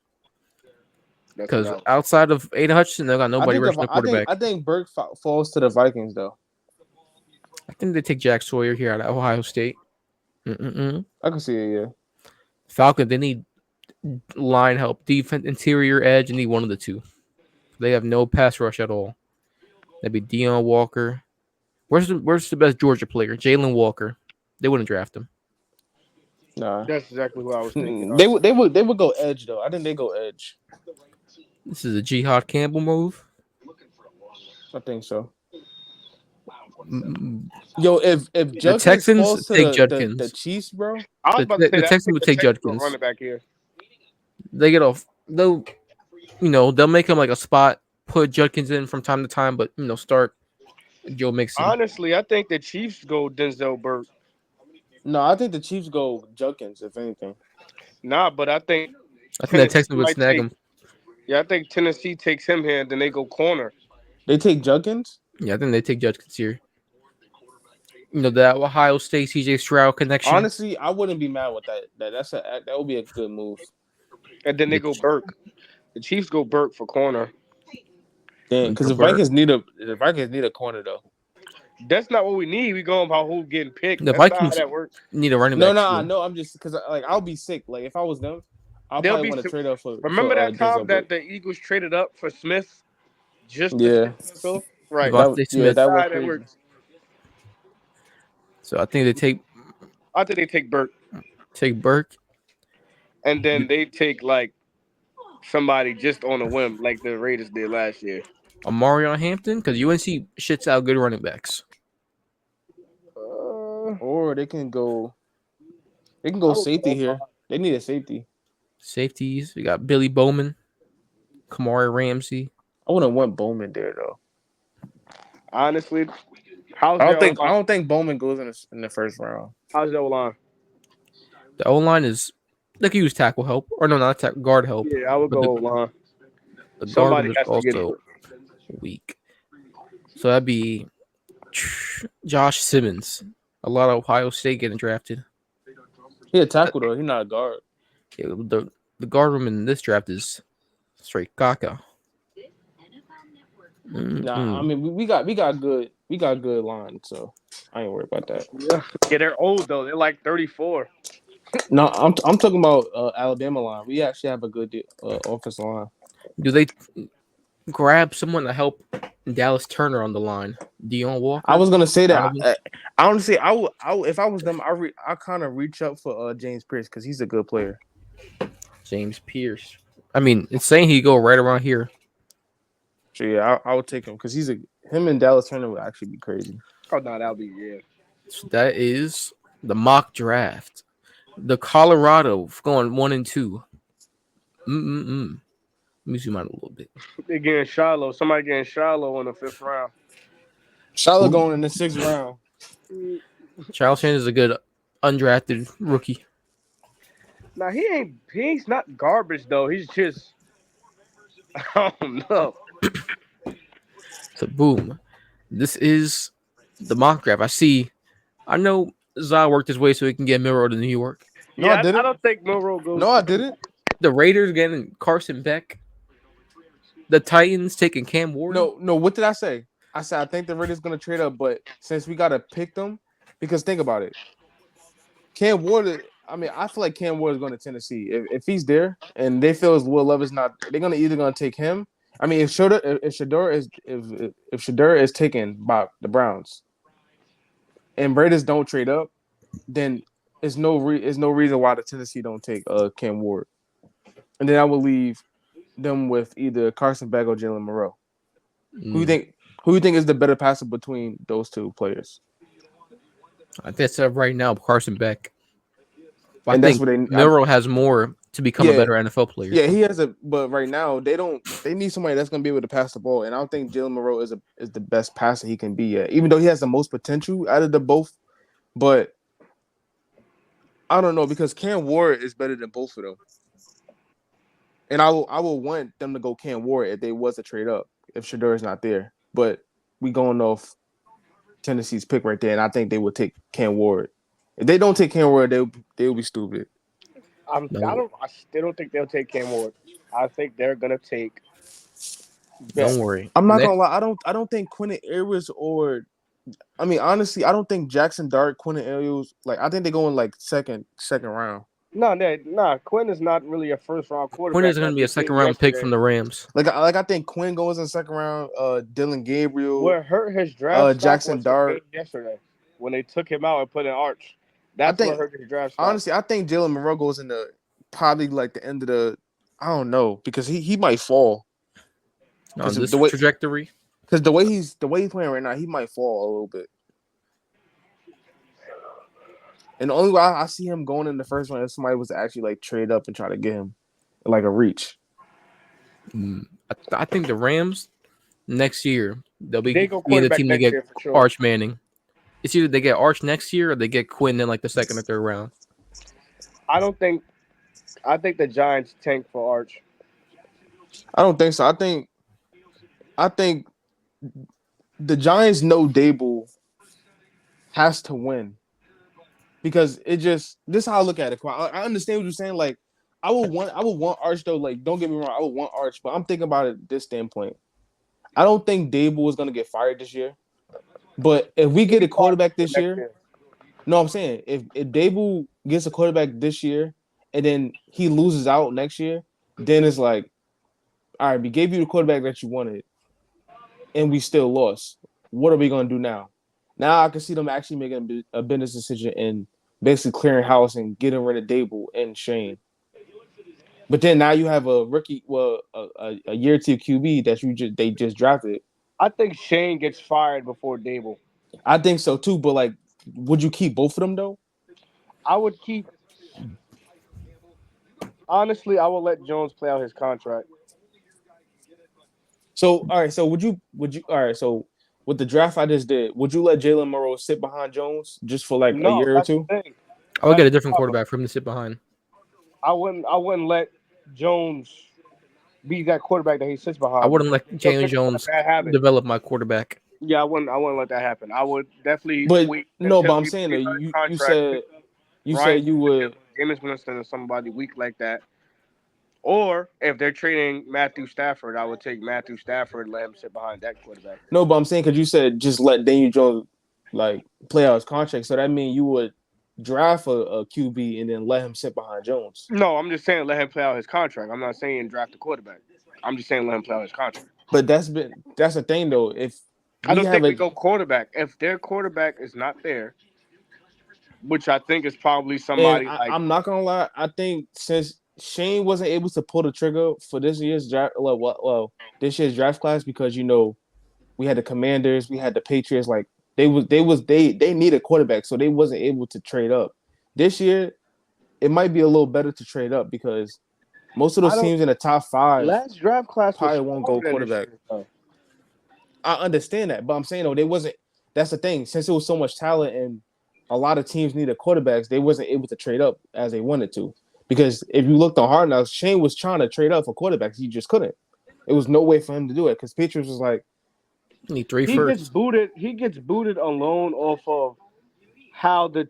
Because outside of Aiden Hutchinson, they got nobody rushing the quarterback. I think Burke falls to the Vikings though. I think they take Jack Sawyer here out of Ohio State. I can see it. Yeah. Falcon, they need line help, defense, interior edge, and need one of the two. They have no pass rush at all. That'd be Deion Walker. Where's the best Georgia player? Jalen Walker. They wouldn't draft him. Nah. That's exactly what I was thinking. They would go edge though. I think they go edge. This is a Jihad Campbell move. I think so. Mm, Yo, if Judkins Texans falls to take the Judkins. the Chiefs, bro. I was about to The say that. Texans would take Judkins. Running back here. They get off. They'll make him like a spot. Put Judkins in from time to time, but start Joe Mixon. Honestly, I think the Chiefs go Denzel Burke. No, I think the Chiefs go Judkins, if anything. Nah, but I think the Texans would snag him. Yeah, I think Tennessee takes him here, and then they go corner. They take Judkins? Yeah, I think they take Judkins here. That Ohio State CJ Stroud connection. Honestly, I wouldn't be mad with that. That would be a good move. And then they go Burke. The Chiefs go Burke for corner. Damn, because the Vikings need a corner though. That's not what we need. We going about who getting picked. The That's not how Vikings that works. need a running back. No. I'm just because I'll be sick. Like if I was them, I'll They'll probably be want to sick. trade up for. Remember that Denzel time that Burke. the Eagles traded up for Smith? Yeah. So, right. Devontae Smith. that That's how worked that crazy. works. So I think they I think they take Burke, take Burke. and then they take like somebody just on a whim, like the Raiders did last year. Amarion Hampton, because UNC shits out good running backs. Or they can go safety here. They need a safety. Safeties, we got Billy Bowman, Kamari Ramsey. I wouldn't want Bowman there though. Honestly, I don't think Bowman goes in the first round. How's the O-line? The O line is They could use tackle help, or no, not tackle, guard help. Yeah, I would But go line. the guard Somebody room is has to get also weak. So that'd be Josh Simmons. A lot of Ohio State getting drafted. He a tackle though. He's not a guard. Yeah, the guard room in this draft is straight caca. Nah, I mean we got good line, so I ain't worried about that. Yeah, they're old though. They're like 34. No, I'm talking about Alabama line. We actually have a good offensive line. Do they grab someone to help Dallas Turner on the line? Dion Walker. I was gonna say that. Alvin? Honestly, I would if I was them. I kind of reach up for James Pierce because he's a good player. James Pierce. I mean, it's saying he go right around here. So yeah, I would take him because him and Dallas Turner would actually be crazy. Oh no, that'll be yeah. So that is the mock draft. The Colorado going 1 and 2. Let me zoom out a little bit. They're getting Shiloh. Somebody getting Shiloh in the 5th round. Charlotte going in the 6th round. Charles Sanders is a good undrafted rookie. Now he's not garbage though. He's just I don't know. So boom, this is the mock draft. I know Zah worked his way so he can get Milroe to New York. No, Yeah, I didn't. I don't think Milroe goes. No, I didn't. The Raiders getting Carson Beck. The Titans taking Cam Ward. No. What did I say? I said I think the Raiders gonna trade up, but since we gotta pick them, because think about it, Cam Ward. I mean, I feel like Cam Ward is going to Tennessee. If he's there and they feel as Will Levis not, they're either gonna take him. I mean, if Shador is taken by the Browns, and Raiders don't trade up, then there's no reason why the Tennessee don't take Cam Ward, and then I will leave them with either Carson Beck or Jalen Monroe. Who you think is the better passer between those two players? I think it's right now Carson Beck. And I think Milroe has more to become a better NFL player. Yeah, he has but right now they need somebody that's gonna be able to pass the ball. And I don't think Jalen Monroe is the best passer he can be yet, even though he has the most potential out of the both. But I don't know because Cam Ward is better than both of them. And I will want them to go Cam Ward if they was to trade up, if Shador is not there. But we going off Tennessee's pick right there, and I think they would take Cam Ward. If they don't take Cam Ward, they'll be stupid. I still don't think they'll take Cam Ward. I think they're gonna take. Don't worry. I'm not gonna lie. I don't think Quentin Ewers or, I mean, honestly, I don't think Jackson Dart, Quentin Ewers, like I think they go in like second round. No, Quinn is not really a 1st round quarterback. Quinn is going to be a 2nd round pick from the Rams. Like I think Quinn goes in 2nd round. Dillon Gabriel. What hurt his draft? Jackson Dart yesterday when they took him out and put in Arch. That's what hurt his draft. Honestly, I think Jalen Monroe goes in the probably like the end of the. I don't know because he might fall. On this trajectory, because the way he's playing right now, he might fall a little bit. And the only way I see him going in the 1st round if somebody was to actually like trade up and try to get him like a reach. I think the Rams next year they'll be the team to get Arch Manning. It's either they get Arch next year or they get Quinn in like the 2nd or 3rd round. I think the Giants tank for Arch. I don't think so. I think the Giants know Dable has to win. Because this is how I look at it. I understand what you're saying. Like, I would want Arch though. Like, don't get me wrong, I would want Arch, but I'm thinking about it this standpoint. I don't think Dable is gonna get fired this year. But if we get a quarterback this year, no, I'm saying if Dable gets a quarterback this year and then he loses out next year, then it's like, all right, we gave you the quarterback that you wanted, and we still lost. What are we gonna do now? Now I can see them actually making a business decision and basically clearing house and getting rid of Dable and Shane. But then now you have a rookie, a year 2 QB that they just drafted. I think Shane gets fired before Dable. I think so too, but like, would you keep both of them though? I would keep. Honestly, I will let Jones play out his contract. So all right, so would you all right, so with the draft I just did, would you let Jalen Monroe sit behind Jones just for like a year or two? I would get a different quarterback for him to sit behind. I wouldn't let Jones be that quarterback that he sits behind. I wouldn't let He'll Daniel pick up on a Jones bad habit. develop my quarterback. Yeah, I wouldn't let that happen. I would definitely But wait no, but until I'm he saying though, leaves his you contract. you Ryan said you would. Jameis Winston or somebody weak like that. Or if they're trading Matthew Stafford, I would take Matthew Stafford and let him sit behind that quarterback. No, but I'm saying because you said just let Daniel Jones like play out his contract, so that means you would draft a QB and then let him sit behind Jones. No, I'm just saying let him play out his contract. I'm not saying draft a quarterback. I'm just saying let him play out his contract. But that's the thing though. If I we don't have think we a go quarterback. If their quarterback is not there, which I think is probably and somebody like I'm not gonna lie, I think since Shane wasn't able to pull the trigger for this year's draft, this year's draft class because we had the Commanders, we had the Patriots, like they need a quarterback, so they wasn't able to trade up. This year, it might be a little better to trade up because most of I those don't. teams in the top five Last draft class was probably won't go stronger than this quarterback. year, though. I understand that, but I'm saying though they wasn't. That's the thing. Since it was so much talent and a lot of teams needed quarterbacks, they wasn't able to trade up as they wanted to. Because if you looked on Hard Knocks, Shane was trying to trade up for quarterbacks, he just couldn't. It was no way for him to do it because Patriots was like, Need three He gets firsts. booted. He gets booted alone off of how the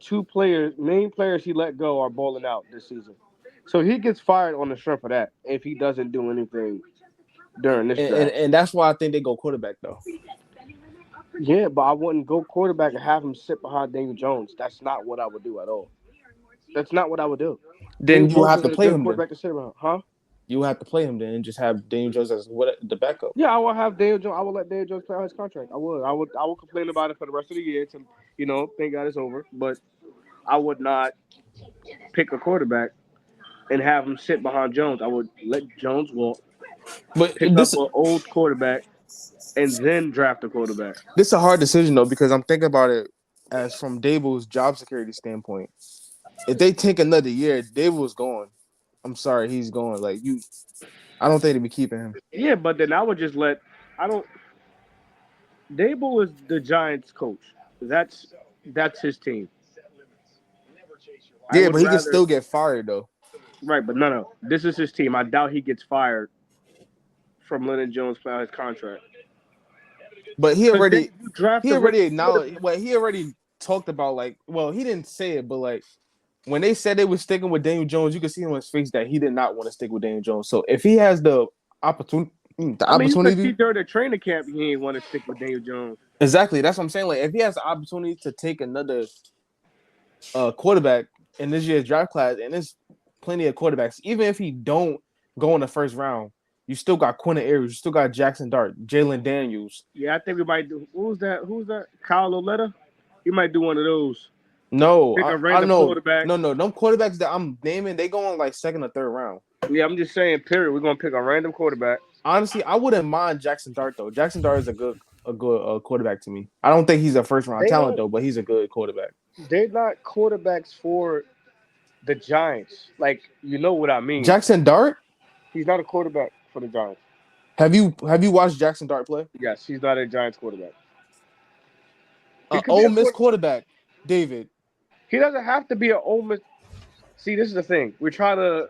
main players he let go are balling out this season. So he gets fired on the strength of that if he doesn't do anything during this draft. and that's why I think they go quarterback though. Yeah, but I wouldn't go quarterback and have him sit behind Daniel Jones. That's not what I would do at all. That's not what I would do. Then Daniel you Jones have is to a play good him then. quarterback to sit behind, huh? You have to play him then and just have Daniel Jones as the backup. Yeah, I would have Daniel Jones. I would let Daniel Jones play out his contract. I would. I would complain about it for the rest of the year. To thank God it's over. But I would not pick a quarterback and have him sit behind Jones. I would let Jones walk, But pick up an old quarterback, and then draft a quarterback. this is a hard decision though because I'm thinking about it as from Dable's job security standpoint. If they take another year, Dable's gone. I'm sorry, he's gone. I don't think they'd be keeping him. Yeah, but then I would just let. I don't. Dable is the Giants' coach. That's his team. I Yeah, would but he can rather still get fired though. right, but no. This is his team. I doubt he gets fired from letting Jones play out his contract. But Because then you draft he the already rookie acknowledged. quarterback. Well, he already talked about he didn't say it, but when they said they were sticking with Daniel Jones, you could see on his face that he did not want to stick with Daniel Jones. So if he has the opportunity, I mean, you could see during the training camp he ain't want to stick with Daniel Jones. exactly, that's what I'm saying. Like if he has the opportunity to take another quarterback in this year's draft class, and there's plenty of quarterbacks, even if he don't go in the first round, you still got Quentin Ayers, you still got Jackson Dart, Jalen Daniels. Yeah, I think we might do. Who's that? Kyle Oletta? He might do one of those. No, Pick a I random know. quarterback. No, them quarterbacks that I'm naming, they go in second or third round. Yeah, I'm just saying. Period. We're gonna pick a random quarterback. Honestly, I wouldn't mind Jackson Dart though. Jackson Dart is a good quarterback to me. I don't think he's a first round talent though, but he's a good quarterback. They're not quarterbacks for the Giants. Like you know what I mean. Jackson Dart? He's not a quarterback for the Giants. Have you watched Jackson Dart play? Yes, he's not a Giants quarterback. Ole Miss quarterback, David. He doesn't have to be an Ole Miss. See, this is the thing. We're trying to,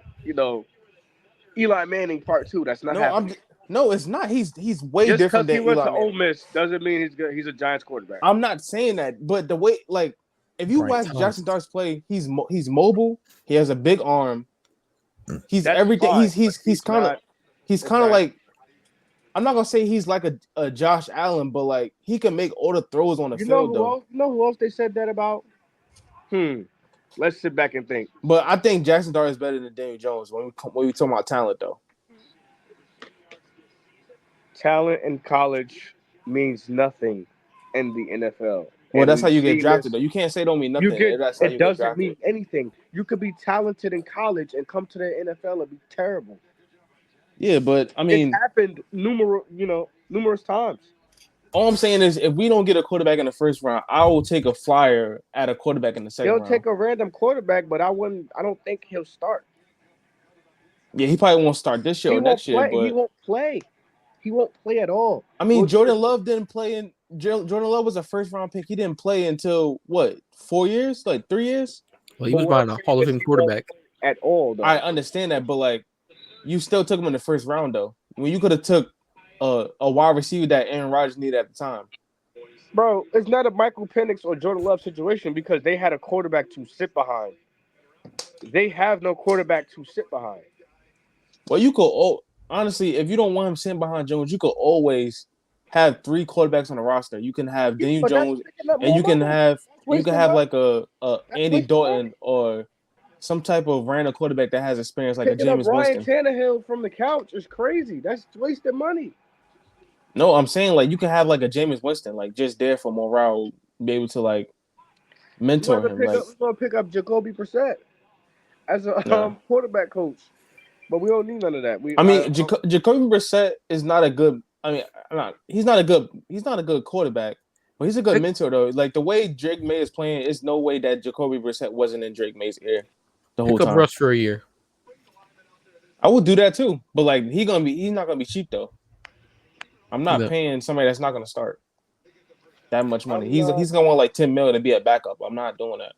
Eli Manning part 2. That's not happening. No, it's not. He's way Just different than he went Eli to Manning. Ole Miss doesn't mean he's good. He's a Giants quarterback. I'm not saying that, but the way, if you watch Jackson Dart's play, he's mobile. He has a big arm. He's That's everything. fine, He's kind of like. I'm not gonna say he's like a Josh Allen, but he can make all the throws on the field though. You know who else they said that about? Let's sit back and think. But I think Jackson Dart is better than Daniel Jones when we talk about talent though. Talent in college means nothing in the NFL. Well, that's how you get drafted though. You can't say don't mean nothing. It doesn't mean anything. You could be talented in college and come to the NFL and be terrible. Yeah, but I mean, it happened numerous times. All I'm saying is, if we don't get a quarterback in the first round, I will take a flyer at a quarterback in the second round. He'll take a random quarterback, but I don't think he'll start. Yeah, he probably won't start this year or next year. But he won't play. He won't play at all. I mean, Jordan Love didn't play Jordan Love was a first round pick. He didn't play until 4 years, 3 years. Well, he was behind a Hall of Fame quarterback. at all, though. I understand that, but like, you still took him in the first round though. When you could have took a wide receiver that Aaron Rodgers needed at the time. Bro, it's not a Michael Penix or Jordan Love situation because they had a quarterback to sit behind. They have no quarterback to sit behind. Well, you could honestly, if you don't want him sitting behind Jones, you could always have 3 quarterbacks on the roster. You can have Daniel But that's Jones, taking up and more you can money. have Wasting money. like a That's Andy wasting Dalton money. or some type of random quarterback that has experience, like a Picking up Jameis Ryan Winston. Tannehill from the couch is crazy. That's wasting money. No, I'm saying like you can have like a Jameis Winston, like just there for morale, be able to like mentor him. Like, We're gonna pick up Jacoby Brissett as a nah. quarterback coach, but we don't need none of that. I mean, Jacoby Brissett is not a good. I mean, he's not a good quarterback, but he's a good mentor though. Like the way Drake May is playing, it's no way that Jacoby Brissett wasn't in Drake May's ear the whole Pick up time. Russ for a year. I would do that too, but like he's not gonna be cheap though. I'm not paying somebody that's not gonna start that much money. He's gonna want like $10 million to be a backup. I'm not doing that.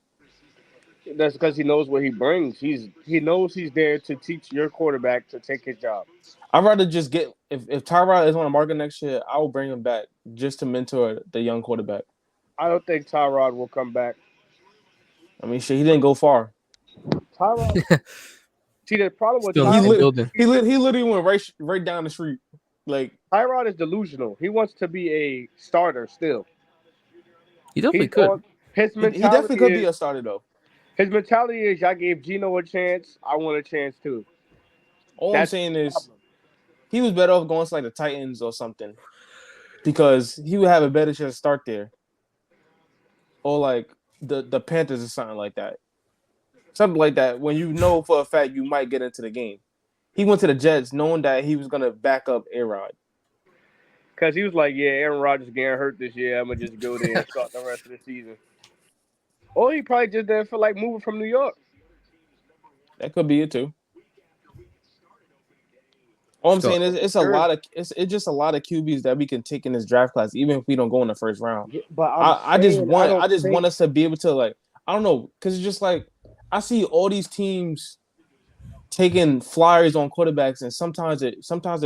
That's because he knows what he brings. He knows he's there to teach your quarterback to take his job. I'd rather just get if Tyrod is on the market next year, I will bring him back just to mentor the young quarterback. I don't think Tyrod will come back. I mean, shit, he didn't go far. Tyrod. See, the problem with he literally went right down the street. Like Tyrod is delusional. He wants to be a starter still. He definitely could. His mentality he definitely could be a starter though. His mentality is, I gave Geno a chance. I want a chance too. All I'm saying is, he was better off going to like the Titans or something, because he would have a better chance to start there, or like the Panthers or something like that. Something like that, when you know for a fact you might get into the game. He went to the Jets knowing that he was gonna back up A-Rod. Because he was like, yeah, Aaron Rodgers getting hurt this year. I'm gonna just go there and start the rest of the season. Or he probably just didn't feel like moving from New York. That could be it too. All I'm saying is it's just a lot of QBs that we can take in this draft class, even if we don't go in the first round. Yeah, but I just want us to be able to, like, I don't know, because it's just like I see all these teams taking flyers on quarterbacks, and sometimes it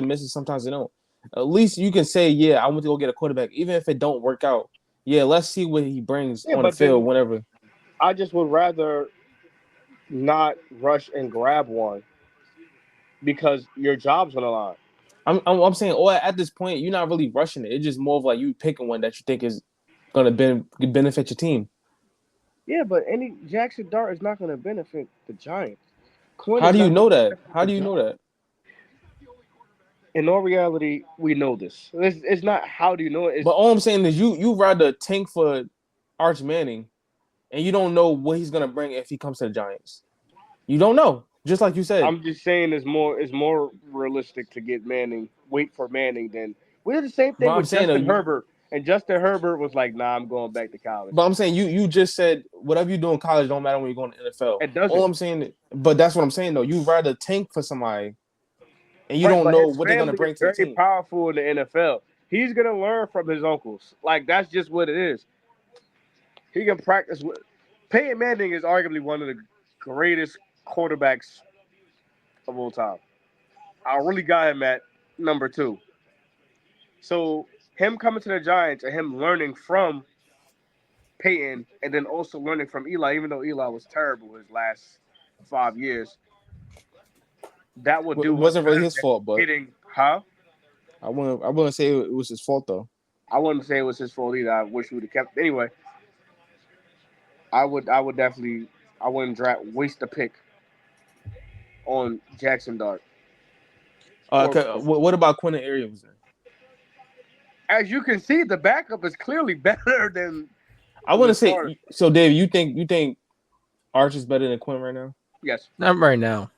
misses, sometimes it don't. At least you can say, yeah, I want to go get a quarterback, even if it don't work out. Yeah, let's see what he brings on the field whenever. I just would rather not rush and grab one because your job's on the line. I'm saying, at this point, you're not really rushing it. It's just more of like you picking one that you think is going to benefit your team. Yeah, but any Jackson Dart is not going to benefit the Giants. How do you know that? How do you know that? In all reality, we know this. It's not how do you know it. But all I'm saying is you rather tank for Arch Manning, and you don't know what he's going to bring if he comes to the Giants. You don't know. Just like you said. I'm just saying it's more realistic to get Manning, wait for Manning than we did the same thing with Justin Herbert. And Justin Herbert was like, nah, I'm going back to college. But I'm saying you just said whatever you do in college don't matter when you go in the NFL. It doesn't. All I'm saying, but that's what I'm saying though. You rather tank for somebody, and you don't know what they're gonna bring to the team. Very powerful in the NFL. He's gonna learn from his uncles. Like, that's just what it is. He can practice with. Peyton Manning is arguably one of the greatest quarterbacks of all time. I really got him at number 2. So him coming to the Giants and him learning from Peyton and then also learning from Eli, even though Eli was terrible his last 5 years, that would do. It wasn't really his fault, but I wouldn't say it was his fault though. I wouldn't say it was his fault either. I wish we would have kept anyway. I would definitely. I wouldn't waste a pick on Jackson Dart. What about Quentin Arians then? As you can see, the backup is clearly better than. I want to say so, Dave. You think Arch is better than Quentin right now? Yes. Not right now.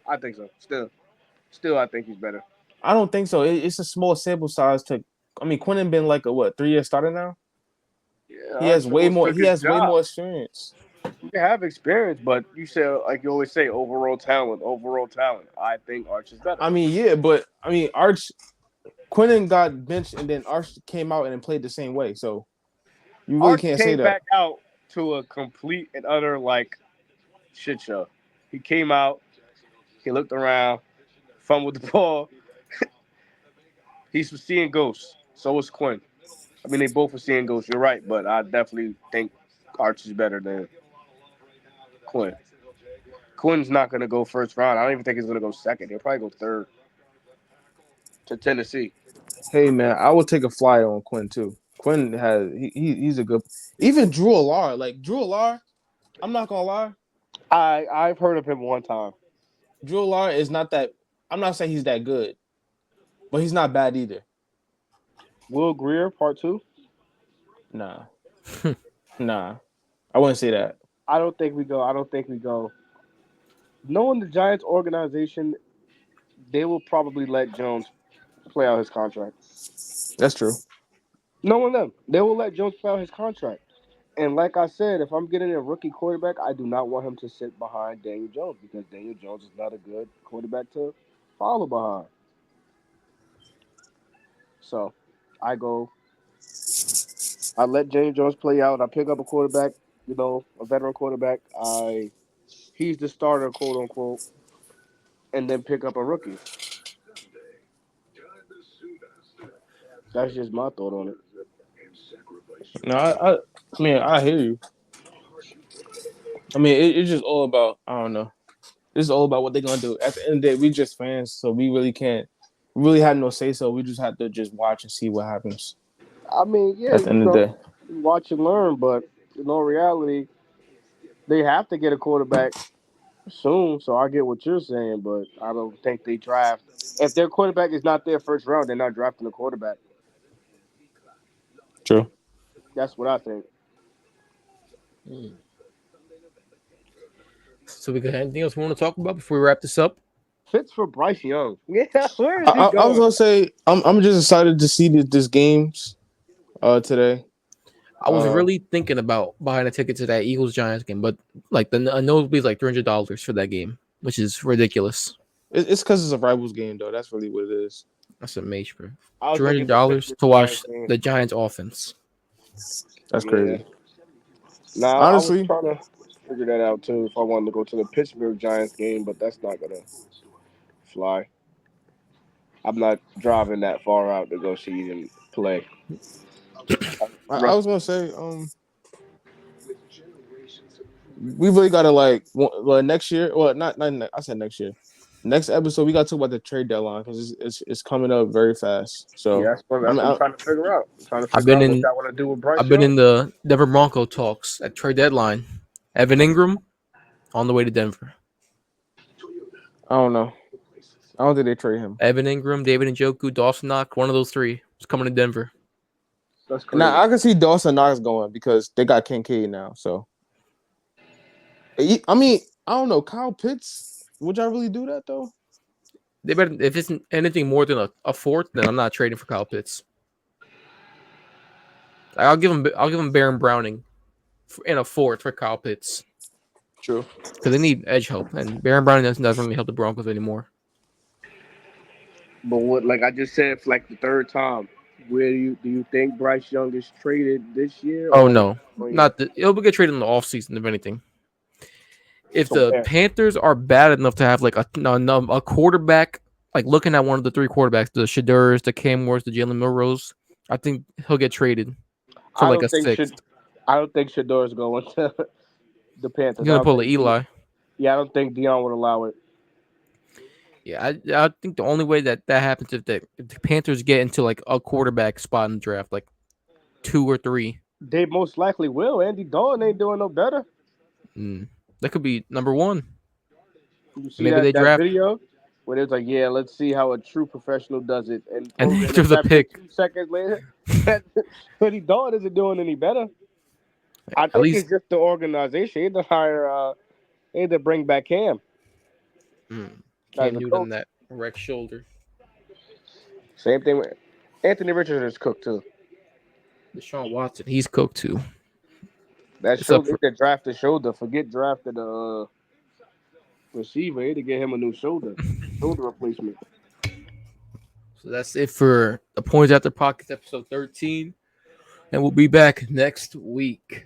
I think so. Still, I think he's better. I don't think so. It's a small sample size to. I mean, Quentin been like a 3-year starter now. Yeah, he has way more. He has way more experience. You can have experience, but you say, like you always say, overall talent. I think Arch is better. I mean, yeah, but I mean, Quentin got benched, and then Arch came out and then played the same way. So you really can't say that. Arch came back out to a complete and utter shit show. He came out. He looked around, fumbled the ball. He's seeing ghosts. So was Quinn. I mean, they both were seeing ghosts. You're right, but I definitely think Archie's better than Quinn. Quinn's not going to go first round. I don't even think he's going to go second. He'll probably go third to Tennessee. Hey man, I would take a flyer on Quinn too. Quinn he's a good. Even Drew Alar, like Drew Alar, I'm not gonna lie. I've heard of him one time. Drew Alar is not that. I'm not saying he's that good, but he's not bad either. Will Greer, part 2? Nah, nah, I wouldn't say that. I don't think we go. Knowing the Giants organization, they will probably let Jones play out his contract. That's true. Knowing them, they will let Jones play out his contract. And like I said, if I'm getting a rookie quarterback, I do not want him to sit behind Daniel Jones because Daniel Jones is not a good quarterback to follow behind. So I let Daniel Jones play out. I pick up a quarterback, a veteran quarterback. He's the starter, quote unquote, and then pick up a rookie. That's just my thought on it. No, I mean, I hear you. I mean, it's just all about, I don't know. It's all about what they're gonna do. At the end of the day, we just fans, so we really can't really have no say. So we just have to just watch and see what happens. I mean, yeah, At the end of the day, watch and learn, but in all reality, they have to get a quarterback soon. So I get what you're saying, but I don't think they draft. If their quarterback is not their first round, they're not drafting a quarterback. true. That's what I think. So we got anything else we want to talk about before we wrap this up? Fits for Bryce Young. Yeah, where is he going? I was gonna say I'm just excited to see this games today. I was really thinking about buying a ticket to that Eagles Giants game, but like I know it'll be like $300 for that game, which is ridiculous. It's because it's a rivals game though. That's really what it is. That's a major $300 to watch the Giants offense. That's crazy. Now, honestly, I was trying to figure that out too if I wanted to go to the Pittsburgh Giants game, but that's not gonna fly. I'm not driving that far out to go see them play. I was gonna say, we really gotta next year. Well, not I said next year. Next episode, we gotta talk about the trade deadline because it's coming up very fast. So yeah, that's what I'm trying to figure out. What I want to do with Bryce. I've been in the Denver Bronco talks at trade deadline. Evan Ingram on the way to Denver. I don't know. I don't think they trade him. Evan Ingram, David Njoku, Dawson Knox, one of those three is coming to Denver. That's crazy. Now I can see Dawson Knox going because they got Kincaid now. So, I mean, I don't know. Kyle Pitts, would y'all really do that though? They better if it's anything more than a fourth, then I'm not trading for Kyle Pitts. I'll give him Baron Browning in a fourth for Kyle Pitts. True, because they need edge help, and Baron Browning doesn't really help the Broncos anymore. But what, like I just said, for like the third time, where do you think Bryce Young is traded this year? Oh no, it'll get traded in the offseason if anything. If the Panthers are bad enough to have like a quarterback, like looking at one of the three quarterbacks, the Shadurs, the Cam Wars, the Jalen Milrose, I think he'll get traded for like a sixth. I don't think Shadur's going to the Panthers. He's gonna pull Eli. Yeah, I don't think Dion would allow it. Yeah, I think the only way that happens if the Panthers get into like a quarterback spot in the draft, like 2 or 3. They most likely will. Andy Dalton ain't doing no better. That could be number 1. You see maybe that video where it's like, yeah, let's see how a true professional does it, and there's a pick 2 seconds later. Andy Dalton isn't doing any better. I think it's just the organization. They had to hire. They had to bring back Cam. Cam Newton, that wrecked shoulder. Same thing with Anthony Richardson is cooked too. Deshaun Watson, he's cooked too. That shoulder, they drafted shoulder. Forget drafted receiver. They had to get him a new shoulder replacement. So that's it for the Points After Pockets episode 13, and we'll be back next week.